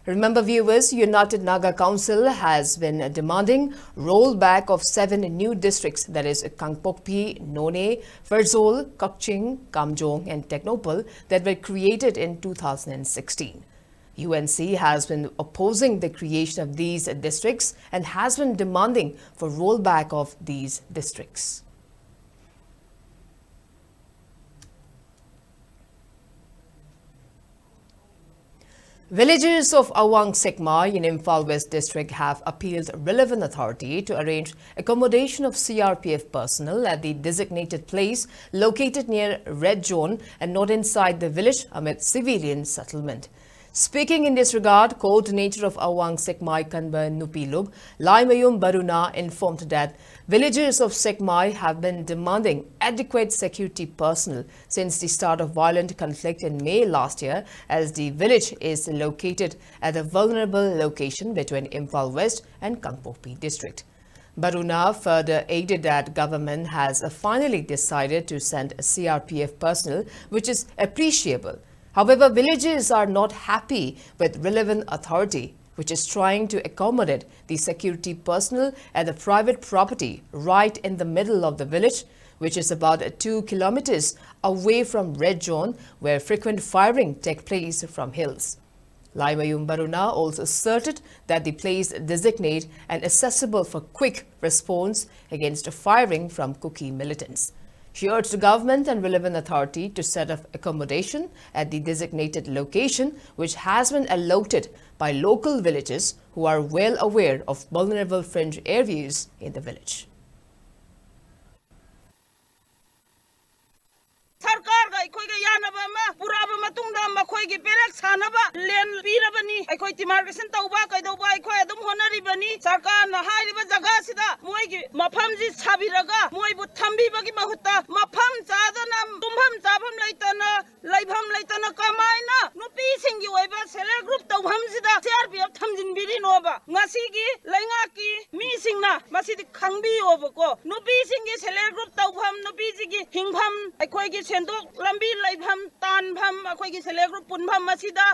Remember viewers, United Naga Council has been demanding rollback of 7 new districts, that is Kangpokpi, None, Ferjol, Kakching, Kamjong and Teknopal, that were created in 2016. UNC has been opposing the creation of these districts and has been demanding for rollback of these districts. Villagers of Awang Sekmai in Imphal West District have appealed relevant authority to arrange accommodation of CRPF personnel at the designated place located near Red Zone and not inside the village amid civilian settlement. Speaking in this regard, coordinator of Awang Sekmai Kanba Nupilub, Laimayum Baruna, informed that villagers of Sekmai have been demanding adequate security personnel since the start of violent conflict in May last year, as the village is located at a vulnerable location between Imphal West and Kangpokpi district. Baruna further added that government has finally decided to send CRPF personnel, which is appreciable. However, villagers are not happy with relevant authority, which is trying to accommodate the security personnel at the private property right in the middle of the village, which is about 2 kilometers away from Red Zone, where frequent firing takes place from hills. Laimayum Baruna also asserted that the place designated and accessible for quick response against firing from Kuki militants. She urged the government and relevant authority to set up accommodation at the designated location, which has been allotted by local villagers who are well aware of vulnerable fringe areas in the village.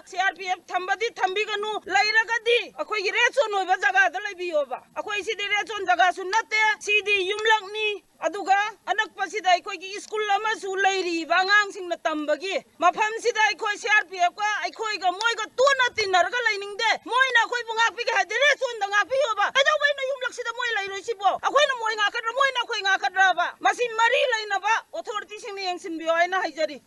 CRPF thambadi thambiganu lairagadi akhoi gi reson oiba jaga da laibiyoba akhoi sidi reson jaga sunnate sidi yumlakni aduga anak pasida akhoi gi school ama su lairi bangang sing na tambagi mafam sida akhoi CRPF ka akhoi ga moi ga tuna tinar ga lainingde moi na akhoi bunga pi ga de reson da nga piyoba ado bai na yumlak sida moi lairoi sibo akhoi na moi nga kadra moi na akhoi nga kadra ba masi mari laina ba authority sing ni yengsin biyo ai na haijari.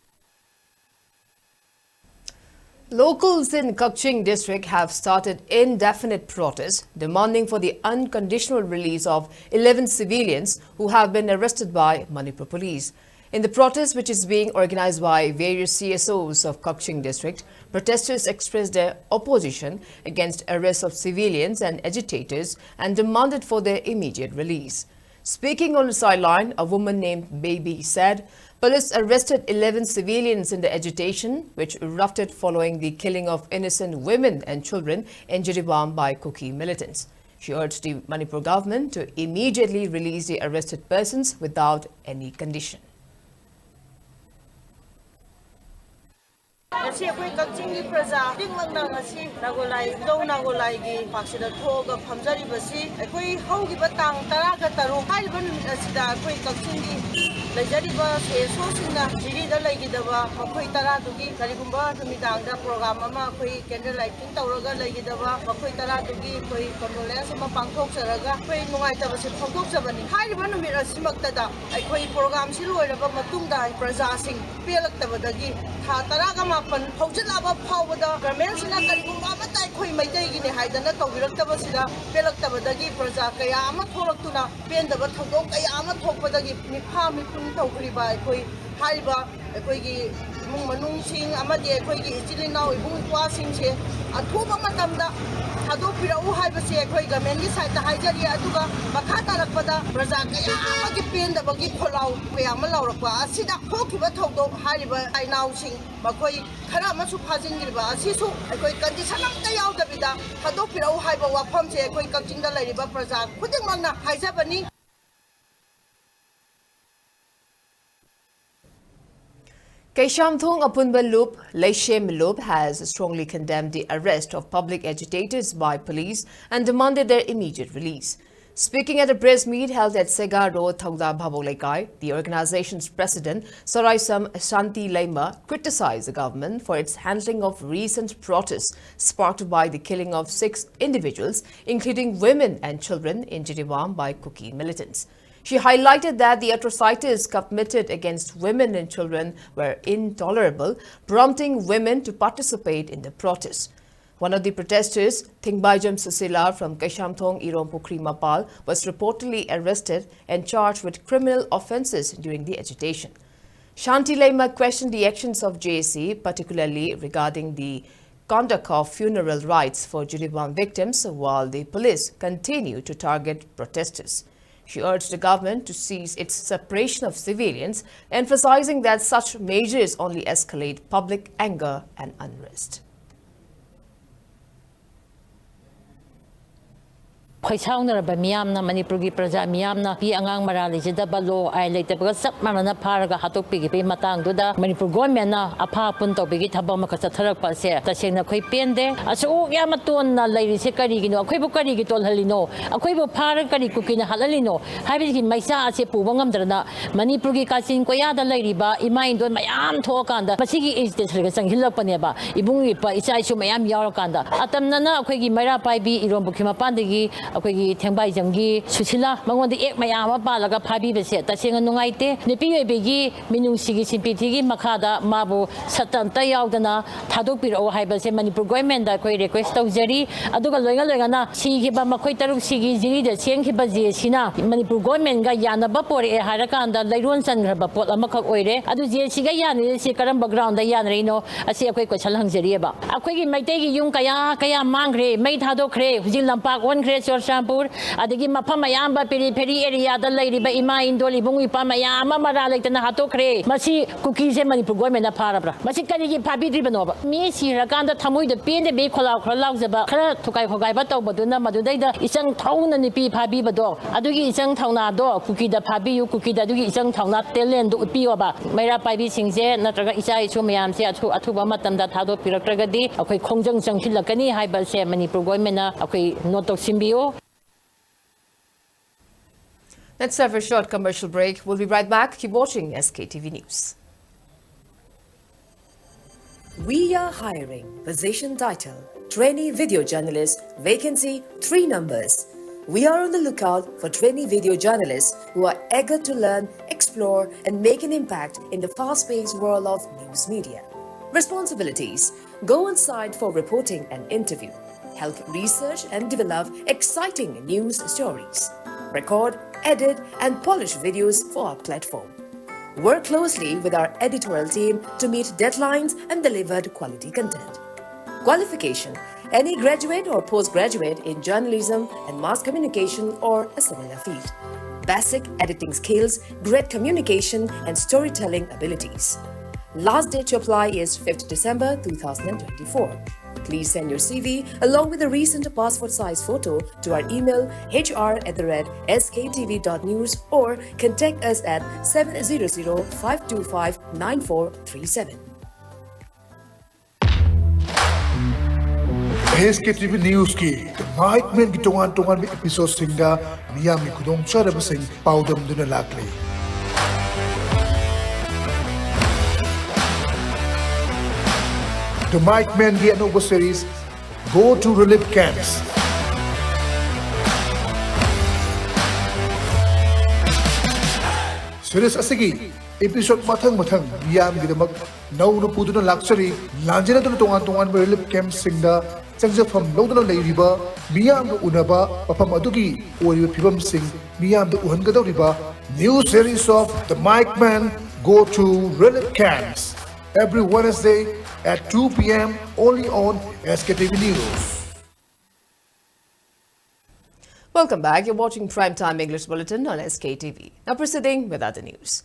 Locals in Kakching district have started indefinite protests demanding for the unconditional release of 11 civilians who have been arrested by Manipur police. In the protest, which is being organized by various CSOs of Kakching district, protesters expressed their opposition against arrests of civilians and agitators and demanded for their immediate release. Speaking on the sideline, a woman named Baby said, police arrested 11 civilians in the agitation, which erupted following the killing of innocent women and children in Jiribam by Kuki militants. She urged the Manipur government to immediately release the arrested persons without any condition. Ngasi akhoi Kachinggi praja tingmangna ngasi nagolai lo nagolai gi paksida thoga phamjari basi akhoi haugi batang taraga taru haiban asida akhoi Kachinggi lejari ba seso sinna jiri da legi daba akhoi tara dugi karigumba numidang da program ama akhoi candle lighting tawraga legi daba akhoi tara dugi akhoi condolence ama pangthok saraga akhoi nungai ta basi phongthok sabani haiban numit asimakta da akhoi program si loiraba matungda praja sing pelak tabadagi tha taraga mapan hojilaba phawada government sina karigumba ama tai khoi maidai gi ne haidana tawiraktaba sida pelaktabadagi praja kaya ama tholaktuna pendaba thodok kaya ama thokpadagi mipha mipun tawkriba akhoi haiba akhoi gi mung manung sing amadi akhoi gi ichilina ibung twa sing se athuba matamda thadok pirau haibase akhoi government gi side ta haijari aduga makha tarakpada praja kaya ama gi pendabagi kholau kaya ama laurakwa asida thokiba thodok haiba ainau sing makhoi khara amasu phajingriba asisu akhoi condition amta yaudabida thadok pirau haiba wafam se akhoi Kachingda lairiba praja khudingmangna haijabani. Keishamthong Apunba Loop, Leishem Loop has strongly condemned the arrest of public agitators by police and demanded their immediate release. Speaking at a press meet held at Sega Road, Thongda Bhabolaikai, the organization's president, Saraisam Shanti Laima, criticized the government for its handling of recent protests sparked by the killing of 6 individuals, including women and children, in Jiriwam by Kuki militants. She highlighted that the atrocities committed against women and children were intolerable, prompting women to participate in the protests. One of the protesters, Thingbajam Susila from Keishamthong Irompukri Mapal, was reportedly arrested and charged with criminal offences during the agitation. Shanti Laima questioned the actions of JSC, particularly regarding the conduct of funeral rites for Jiriwam victims, while the police continue to target protesters. She urged the government to cease its separation of civilians, emphasizing that such measures only escalate public anger and unrest. Khoisaunaraba miyamna Manipuri praja miyamna pi angang maralisida balo ai leitabaga sap marana pharaga hatokpigi pe matangduda Manipur government na apha pun tobigi thabak makasa tharakpa se tasengna khoi pende asu yamaton na leirise karigino akhoi bu karigi tolhalino akhoi bu phara kari kukina halalino haibigi maisa ase puba ngamdrana Manipur gi kasin koyada leiriba imain don mayam thokanda masigi age sanghilapane ba ibungi pa isai su mayam yarakanda atamna na akhoi gi maira paibi Irompukri mapandagi akhoi Thengbajamgi Susila mangonda ek mayama palaga phabi bese tasenga nungaite nepi ebegi minungsigi simpithigi makhada mabu satanta yaudana thadokpiro haibase Manipur government da khoi request tawjari aduga loinga na sigiba makhoi taruk sigi jiri da sengkhiba je sina Manipur government ga yanaba pore harakanda lairon sangraba pot amakhak oire adu je siga yani se karam background da yan reino ase akhoi question hangjari ba akhoi gi maitei gi yung kaya mangre mai thadokre hujil lampak onkhre Shampur, adigi mapama yamba periphery area da lairiba ima indoli bungi pama yama mara laitana hatokre masi cookies e Manipur government na pharabra masi karigi phabidri banoba mi sirakanda thamoi da pende be kholau kholau jaba khara thukai khogai ba tawbaduna madudai da isang thauna nipi phabi bado adugi isang thauna do cookie da phabi yu cookie da adugi isang thauna talent do upi oba maira paibi singje natraga isai chu mayam se athuba matam da thado pirakragadi akhoi khongjang changkhilakani haiba se Manipur government na akhoi notok simbiyo. Let's have a short commercial break. We'll be right back. Keep watching SKTV News. We are hiring. Position title: Trainee Video Journalist. Vacancy 3 numbers. We are on the lookout for trainee video journalists who are eager to learn, explore, and make an impact in the fast-paced world of news media. Responsibilities: go on site for reporting and interview. Help research and develop exciting news stories. Record, edit, and polish videos for our platform. Work closely with our editorial team to meet deadlines and deliver quality content. Qualification: any graduate or postgraduate in journalism and mass communication or a similar field. Basic editing skills, great communication, and storytelling abilities. Last date to apply is 5th December 2024. Please send your CV along with a recent passport-size photo to our email hr@sktv.news or contact us at 700-525-9437. SKTV News की mic में टोंगान में episode सिंगा Miami खुदोंग चरब Singh पाउदम दुना लाकले The Mike Men the Anova series Go to Relief Camps. Series asigi episode mathang miyam gidamak nau no puduna luxury lanjena tuna tongan relief camp singda changja from lodana leiriba miyam no unaba pafam adugi oriba phibam sing miyam do uhangadoriba new series of The Mike Man Go to Relief Camps every Wednesday at 2 p.m. only on SKTV News. Welcome back. You're watching Primetime English Bulletin on SKTV. Now proceeding with other news.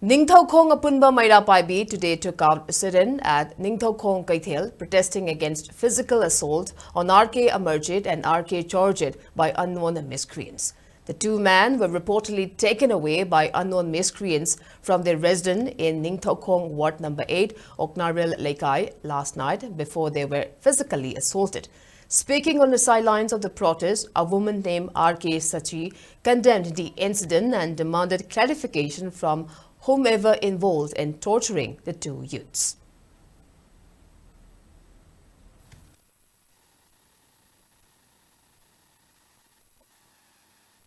Ningthau Khong Apunba Maira Paibi today took out a sit-in at Ningthau Khong Kaithel protesting against physical assault on RK Amarjit and RK Chorjit by unknown miscreants. The two men were reportedly taken away by unknown miscreants from their residence in Ningthau Khong Ward number 8, Oknaril Lekai last night before they were physically assaulted. Speaking on the sidelines of the protest, a woman named R.K. Sachi condemned the incident and demanded clarification from whomever involved in torturing the two youths.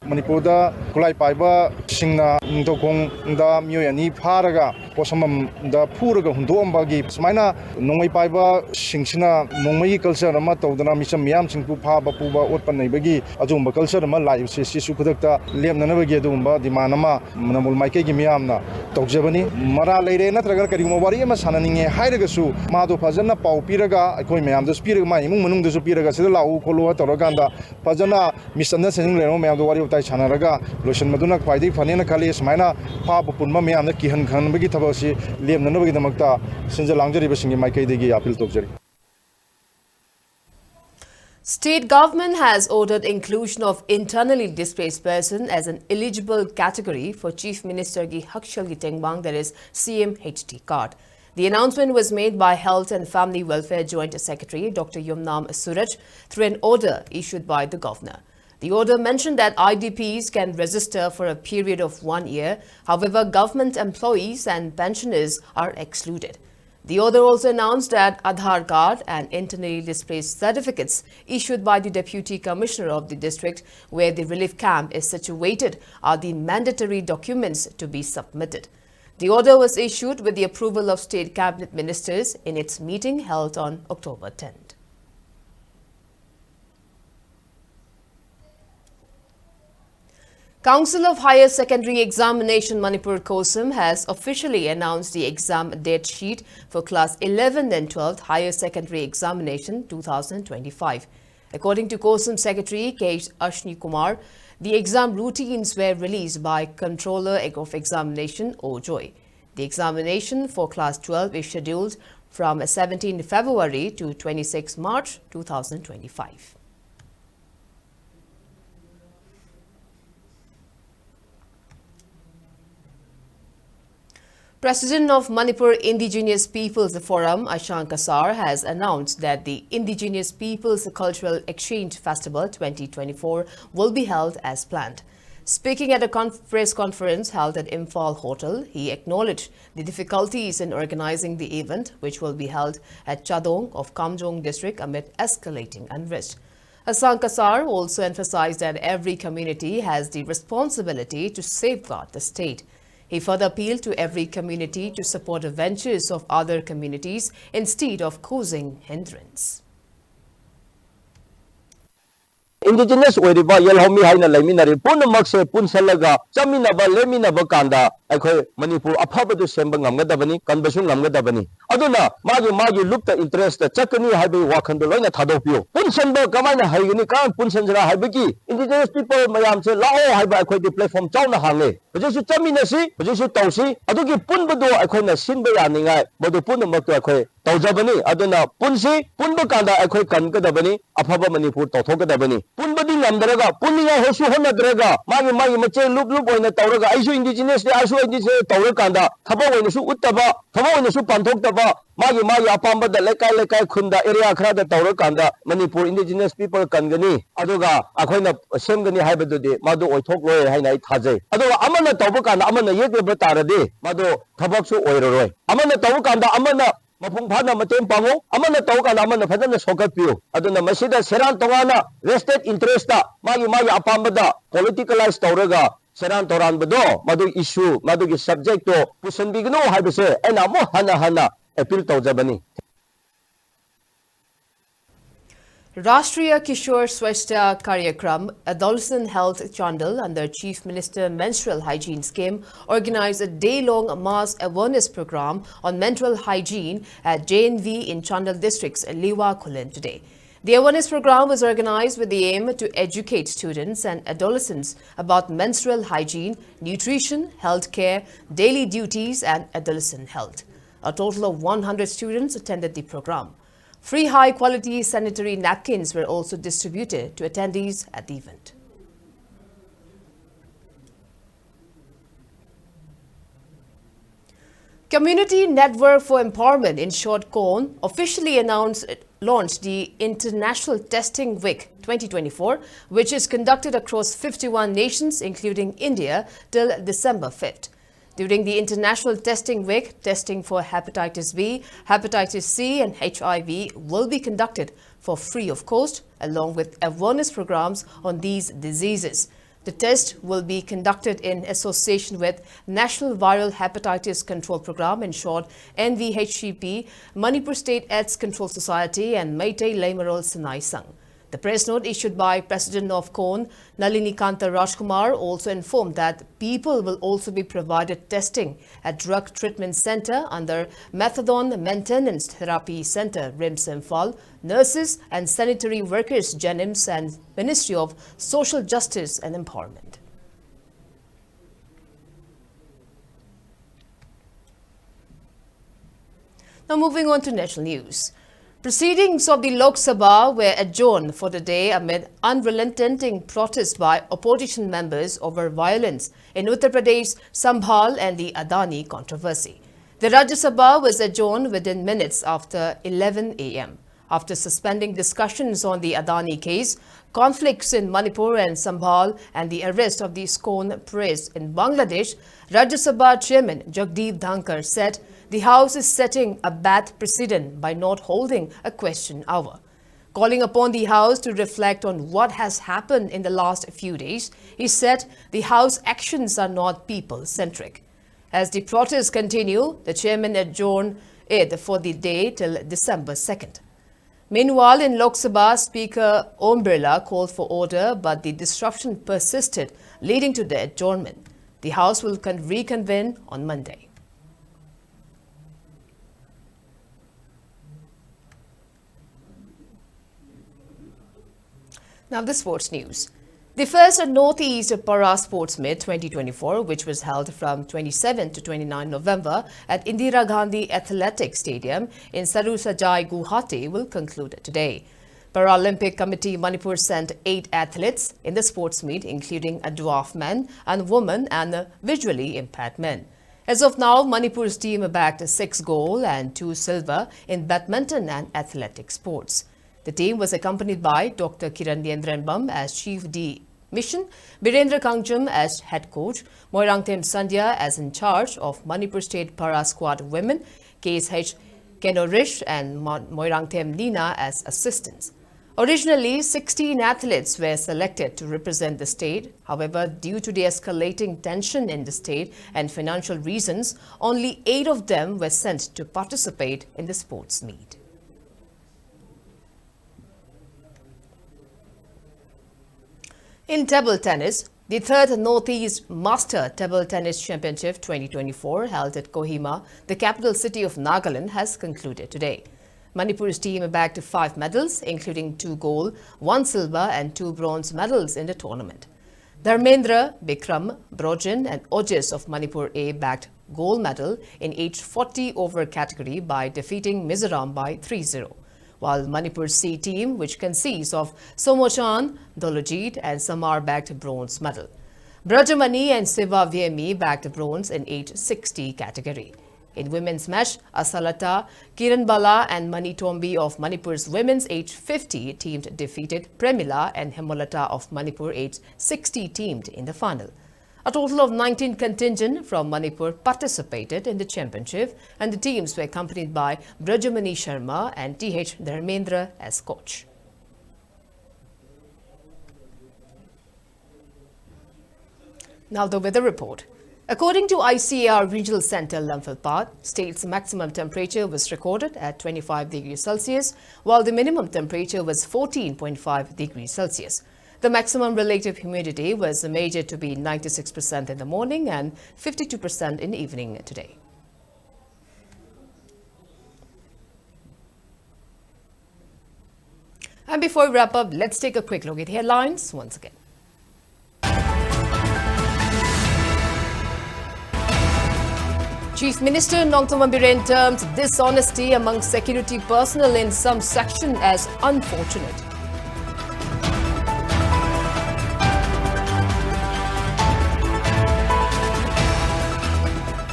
Manipur da kulai paiba singna Ningthau da miyani pharaga posamam da phuraga hundomba gi smaina nongai paiba singsina nongmai culture ama tawdana misam miyam singpu phaba puba otpan naibagi ajumba culture ama live se sisu khudakta lemnana bagi adumba dimanama namul maike gi miyamna tawjabani mara leire natraga kariguma wari ama sananinge hairagasu mado fajana pau piraga akoi miyam da spiraga ma imung manung da su piraga sida lau kholo tawraganda fajana misanda sening leno miyam da wari Chanaraga, Lucian Maduna, Quadi, Fanina Kali, Smina, Papa Punma, and the Kihan Khan, Bigi Tabosi, Liam Nanogi the Makta, since the Langeri was singing my Kadigi appeal to State government has ordered inclusion of internally displaced person as an eligible category for Chief Minister Gi Hakshal Gi Tengbang, that is CMHT card. The announcement was made by Health and Family Welfare Joint Secretary Dr. Yumnam Suraj through an order issued by the governor. The order mentioned that IDPs can register for a period of 1 year. However, government employees and pensioners are excluded. The order also announced that Aadhaar card and internally displaced certificates issued by the Deputy Commissioner of the district where the relief camp is situated are the mandatory documents to be submitted. The order was issued with the approval of State Cabinet Ministers in its meeting held on October 10th. Council of Higher Secondary Examination Manipur COSM has officially announced the exam date sheet for Class 11 and 12 Higher Secondary Examination 2025. According to COSM Secretary K. Ashni Kumar, the exam routines were released by Controller of Examination O. Joy. The examination for Class 12 is scheduled from 17 February to 26 March 2025. President of Manipur Indigenous Peoples Forum, Ashank Kasar, has announced that the Indigenous Peoples Cultural Exchange Festival 2024 will be held as planned. Speaking at a press conference held at Imphal Hotel, he acknowledged the difficulties in organizing the event, which will be held at Chadong of Kamjong district amid escalating unrest. Ashank Kasar also emphasized that every community has the responsibility to safeguard the state. He further appealed to every community to support the ventures of other communities instead of causing hindrance. Indigenous Wediba Yelhomi Haina Leminari Punamakse Punsalaga, Chaminaba Leminaba Kanda, Eko Manipur Apabatu Sembangam Gadabani, Kanbasungam Gadabani. Aduna, Magi looked at interest the Chakani Habi Wakandolana Tadopio. Punsamba Kamana Hayunika, Punsanjara Habiki, Indigenous people Mayam say Lao Haba the platform China Hange. ꯍꯧꯖꯤꯛꯁꯨ ꯆꯠꯃꯤꯟꯅꯁꯤ ꯍꯧꯖꯤꯛꯁꯨ ꯇꯧꯁꯤ ꯑꯗꯨꯒꯤ ꯄꯨꯟꯕꯗꯣ ꯑꯩꯈꯣꯏꯅ ꯁꯤꯟꯕ ꯌꯥꯅꯤꯡꯉꯥꯏ ꯃꯗꯨ ꯄꯨꯝꯅꯃꯛꯇꯣ ꯑꯩꯈꯣꯏ ꯇꯧꯖꯕꯅꯤ ꯑꯗꯨꯅ ꯄꯨꯟꯕ ꯀꯥꯟꯗ ꯑꯩꯈꯣꯏ ꯀꯟꯒꯗꯕꯅꯤ ꯑꯐꯕ ꯃꯅꯤꯄꯨꯔ ꯇꯧꯊꯣꯛꯀꯗꯕꯅꯤ ꯄꯨꯟꯕꯗꯤ ꯉꯝꯗ꯭ꯔꯒ ꯄꯨꯟꯅꯤꯡꯉꯥꯏ ꯍꯣꯠꯁꯨ ꯍꯣꯠꯅꯗ꯭ꯔꯒ ꯃꯥꯒꯤ ꯃꯆꯦ ꯂꯨꯞ ꯑꯣꯏꯅ ꯇꯧꯔꯒ ꯑꯩꯁꯨ ꯏꯟꯗꯤꯖꯤꯅꯁꯅꯤ ꯑꯩꯁꯨ ꯏꯟꯗꯤꯖꯤꯅꯁ ꯇꯧꯔꯀꯥꯟꯗ ꯊꯕꯛ ꯑꯣꯏꯅꯁꯨ ꯎꯠꯇꯕ ꯊꯕꯛ ꯑꯣꯏꯅꯁꯨ ꯄꯥꯡꯊꯣꯛꯇꯕ ꯃꯥꯒꯤ ꯑꯄꯥꯝꯕꯗ ꯂꯩꯀꯥꯏ ꯈꯨꯟꯗ ꯑꯦꯔꯤꯌꯥ ꯈꯔꯗ ꯇꯧꯔꯀꯥꯟꯗ ꯃꯅꯤꯄꯨꯔ ꯏꯟꯗꯤꯖꯤꯅꯁ ꯄꯤꯄꯜ ꯀꯟꯒꯅꯤ ꯑꯗꯨꯒ ꯑꯩꯈꯣꯏꯅ ꯁꯦꯝꯒꯅꯤ ꯍꯥꯏꯕꯗꯨꯗꯤ ꯃꯗꯨ ꯑꯣꯏꯊꯣꯛꯂꯣꯏ ꯍꯥꯏꯅ ꯑꯩ ꯊꯥꯖꯩ ꯑꯗꯨꯒ ꯑꯃꯅ ꯇꯧꯕ ꯀꯥꯟꯗ ꯑꯃꯅ ꯌꯦꯠꯂꯕ ꯇꯥꯔꯗꯤ ꯃꯗꯨ ꯊꯕꯛꯁꯨ ꯑꯣꯏꯔꯔꯣꯏ ꯑꯃꯅ ꯇꯧꯕ ꯀꯥꯟꯗ ꯑꯃꯅ ꯃꯄꯨꯡ ꯐꯥꯅ ꯃꯇꯦꯡ ꯄꯥꯡꯉꯨ ꯑꯃꯅ ꯇꯧꯕ ꯀꯥꯟꯗ ꯑꯃꯅ ꯐꯖꯅ ꯁꯣꯛꯀꯠꯄꯤꯌꯨ ꯑꯗꯨꯅ ꯃꯁꯤꯗ ꯁꯦꯔꯥꯟ ꯇꯣꯉꯥꯟꯅ vested interestꯇ ꯃꯥꯒꯤ ꯑꯄꯥꯝꯕꯗ ꯄꯣꯂꯤꯇꯤꯀꯦꯂꯥꯏꯖ ꯇꯧꯔꯒ ꯁꯦꯔꯥꯟ ꯇꯧꯔꯥꯟꯕꯗꯣ ꯃꯗꯨ ꯏꯁꯨ ꯃꯗꯨꯒꯤ ꯁꯕꯖꯦꯛꯇꯣ ꯄꯨꯁꯟꯕꯤꯒꯅꯨ ꯍꯥꯏꯕꯁꯦ ꯑꯩꯅ ꯑꯃꯨꯛ ꯍꯟꯅ ꯑꯄꯤꯜ ꯇꯧꯖꯕꯅꯤ Rashtriya Kishore Swachhta Karyakram Adolescent Health Chandal under Chief Minister Menstrual Hygiene Scheme organized a day-long mass awareness program on menstrual hygiene at JNV in Chandal district's Liwa Kulen today. The awareness program was organized with the aim to educate students and adolescents about menstrual hygiene, nutrition, health care, daily duties and adolescent health. A total of 100 students attended the program. Free high-quality sanitary napkins were also distributed to attendees at the event. Community Network for Empowerment, in short CON, officially launched the International Testing Week 2024, which is conducted across 51 nations, including India, till December 5th. During the International Testing Week, testing for hepatitis B, hepatitis C and HIV will be conducted for free of cost, along with awareness programs on these diseases. The test will be conducted in association with National Viral Hepatitis Control Program, in short NVHCP, Manipur State AIDS Control Society and Meitei Leimarol Sanai Sang. The press note issued by President of CON, Nalini Kanta Rajkumar, also informed that people will also be provided testing at Drug Treatment Center under Methadone Maintenance Therapy Center, RIMS Imphal, nurses and sanitary workers, JENIMS, and Ministry of Social Justice and Empowerment. Now moving on to national news. Proceedings of the Lok Sabha were adjourned for the day amid unrelenting protests by opposition members over violence in Uttar Pradesh, Sambhal and the Adani controversy. The Rajya Sabha was adjourned within minutes after 11 a.m. After suspending discussions on the Adani case, conflicts in Manipur and Sambhal and the arrest of the SCON press in Bangladesh, Rajya Sabha Chairman Jagdeep Dhankar said the House is setting a bad precedent by not holding a question hour. Calling upon the House to reflect on what has happened in the last few days, he said the House actions are not people-centric. As the protests continue, the chairman adjourned it for the day till December 2nd. Meanwhile, in Lok Sabha, Speaker Om Birla called for order, but the disruption persisted, leading to the adjournment. The House will reconvene on Monday. Now the sports news. The first Northeast Para Sports Meet 2024, which was held from 27 to 29 November at Indira Gandhi Athletic Stadium in Sarusajai, Guwahati, will conclude today. Paralympic Committee Manipur sent 8 athletes in the sports meet, including a dwarf man and woman and a visually impaired man. As of now, Manipur's team bagged 6 gold and 2 silver in badminton and athletic sports. The team was accompanied by Dr. Kiran Yendranbam as Chief D Mission, Birendra Kangjum as head coach, Moirangthem Sandhya as in charge of Manipur State Para Squad Women, KSH Kenorish and Moirangthem Nina as assistants. Originally, 16 athletes were selected to represent the state. However, due to the escalating tension in the state and financial reasons, only 8 of them were sent to participate in the sports meet. In table tennis, the 3rd Northeast Master Table Tennis Championship 2024 held at Kohima, the capital city of Nagaland, has concluded today. Manipur's team bagged 5 medals, including 2 gold, 1 silver and 2 bronze medals in the tournament. Dharmendra, Bikram, Brojan and Ojis of Manipur A bagged gold medal in age 40 over category by defeating Mizoram by 3-0. While Manipur C team, which consists of Somochan, Dolojit and Samar bagged bronze medal. Brajamani and Siva VME bagged bronze in age 60 category. In women's match, Asalata, Kiranbala and Mani Tombi of Manipur's women's age 50 teamed defeated Premila and Hemolata of Manipur age 60 teamed in the final. A total of 19 contingent from Manipur participated in the championship and the teams were accompanied by Brajamani Sharma and T.H. Dharmendra as coach. Now the weather report. According to ICAR Regional Center Imphal, state's maximum temperature was recorded at 25 degrees Celsius, while the minimum temperature was 14.5 degrees Celsius. The maximum relative humidity was measured to be 96% in the morning and 52% in the evening today. And before we wrap up, let's take a quick look at the headlines once again. Chief Minister Nongthombam Biren termed dishonesty among security personnel in some section as unfortunate.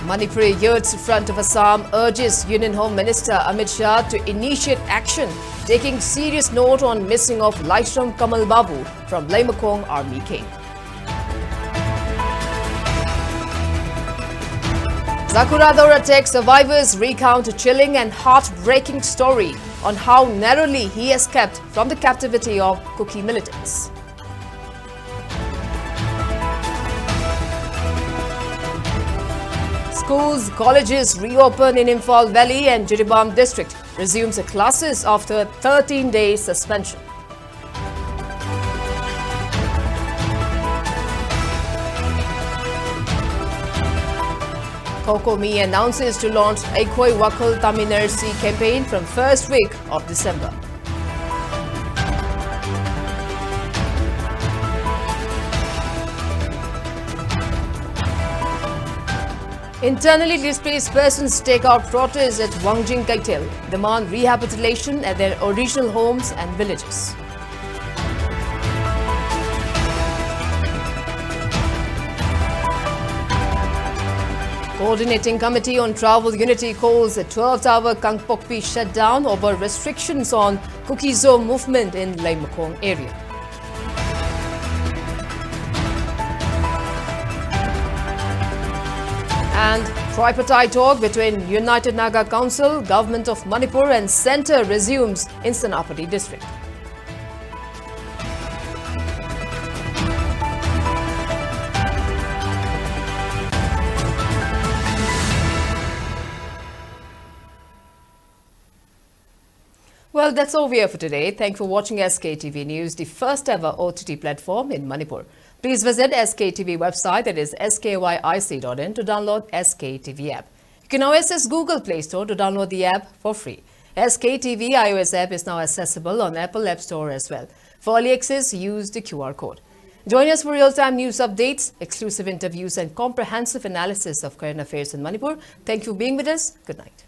Manipuri Youth's Front of Assam urges Union Home Minister Amit Shah to initiate action, taking serious note on missing of Laishram Kamal Babu from Laimakong Army Camp. Zakuradora Tech survivors recount a chilling and heartbreaking story on how narrowly he escaped from the captivity of Kuki militants. Schools, colleges reopen in Imphal Valley and Jiribam district resumes classes after 13-day suspension. Kokomi announces to launch Aikoi Wakal Taminersi campaign from first week of December. Internally displaced persons take out protests at Wangjing Kaitel, demand rehabilitation at their original homes and villages. Coordinating Committee on Travel Unity calls a 12-hour Kangpokpi shutdown over restrictions on Kukizo movement in Laimakong area. And tripartite talk between United Naga Council, Government of Manipur and Centre resumes in Senapati district. Well, that's all we have for today. Thank you for watching SKTV News, the first ever OTT platform in Manipur. Please visit SKTV website, that is skyIC.in, to download SKTV app. You can now access Google Play Store to download the app for free. SKTV iOS app is now accessible on Apple App Store as well. For early access, use the QR code. Join us for real-time news updates, exclusive interviews and comprehensive analysis of current affairs in Manipur. Thank you for being with us. Good night.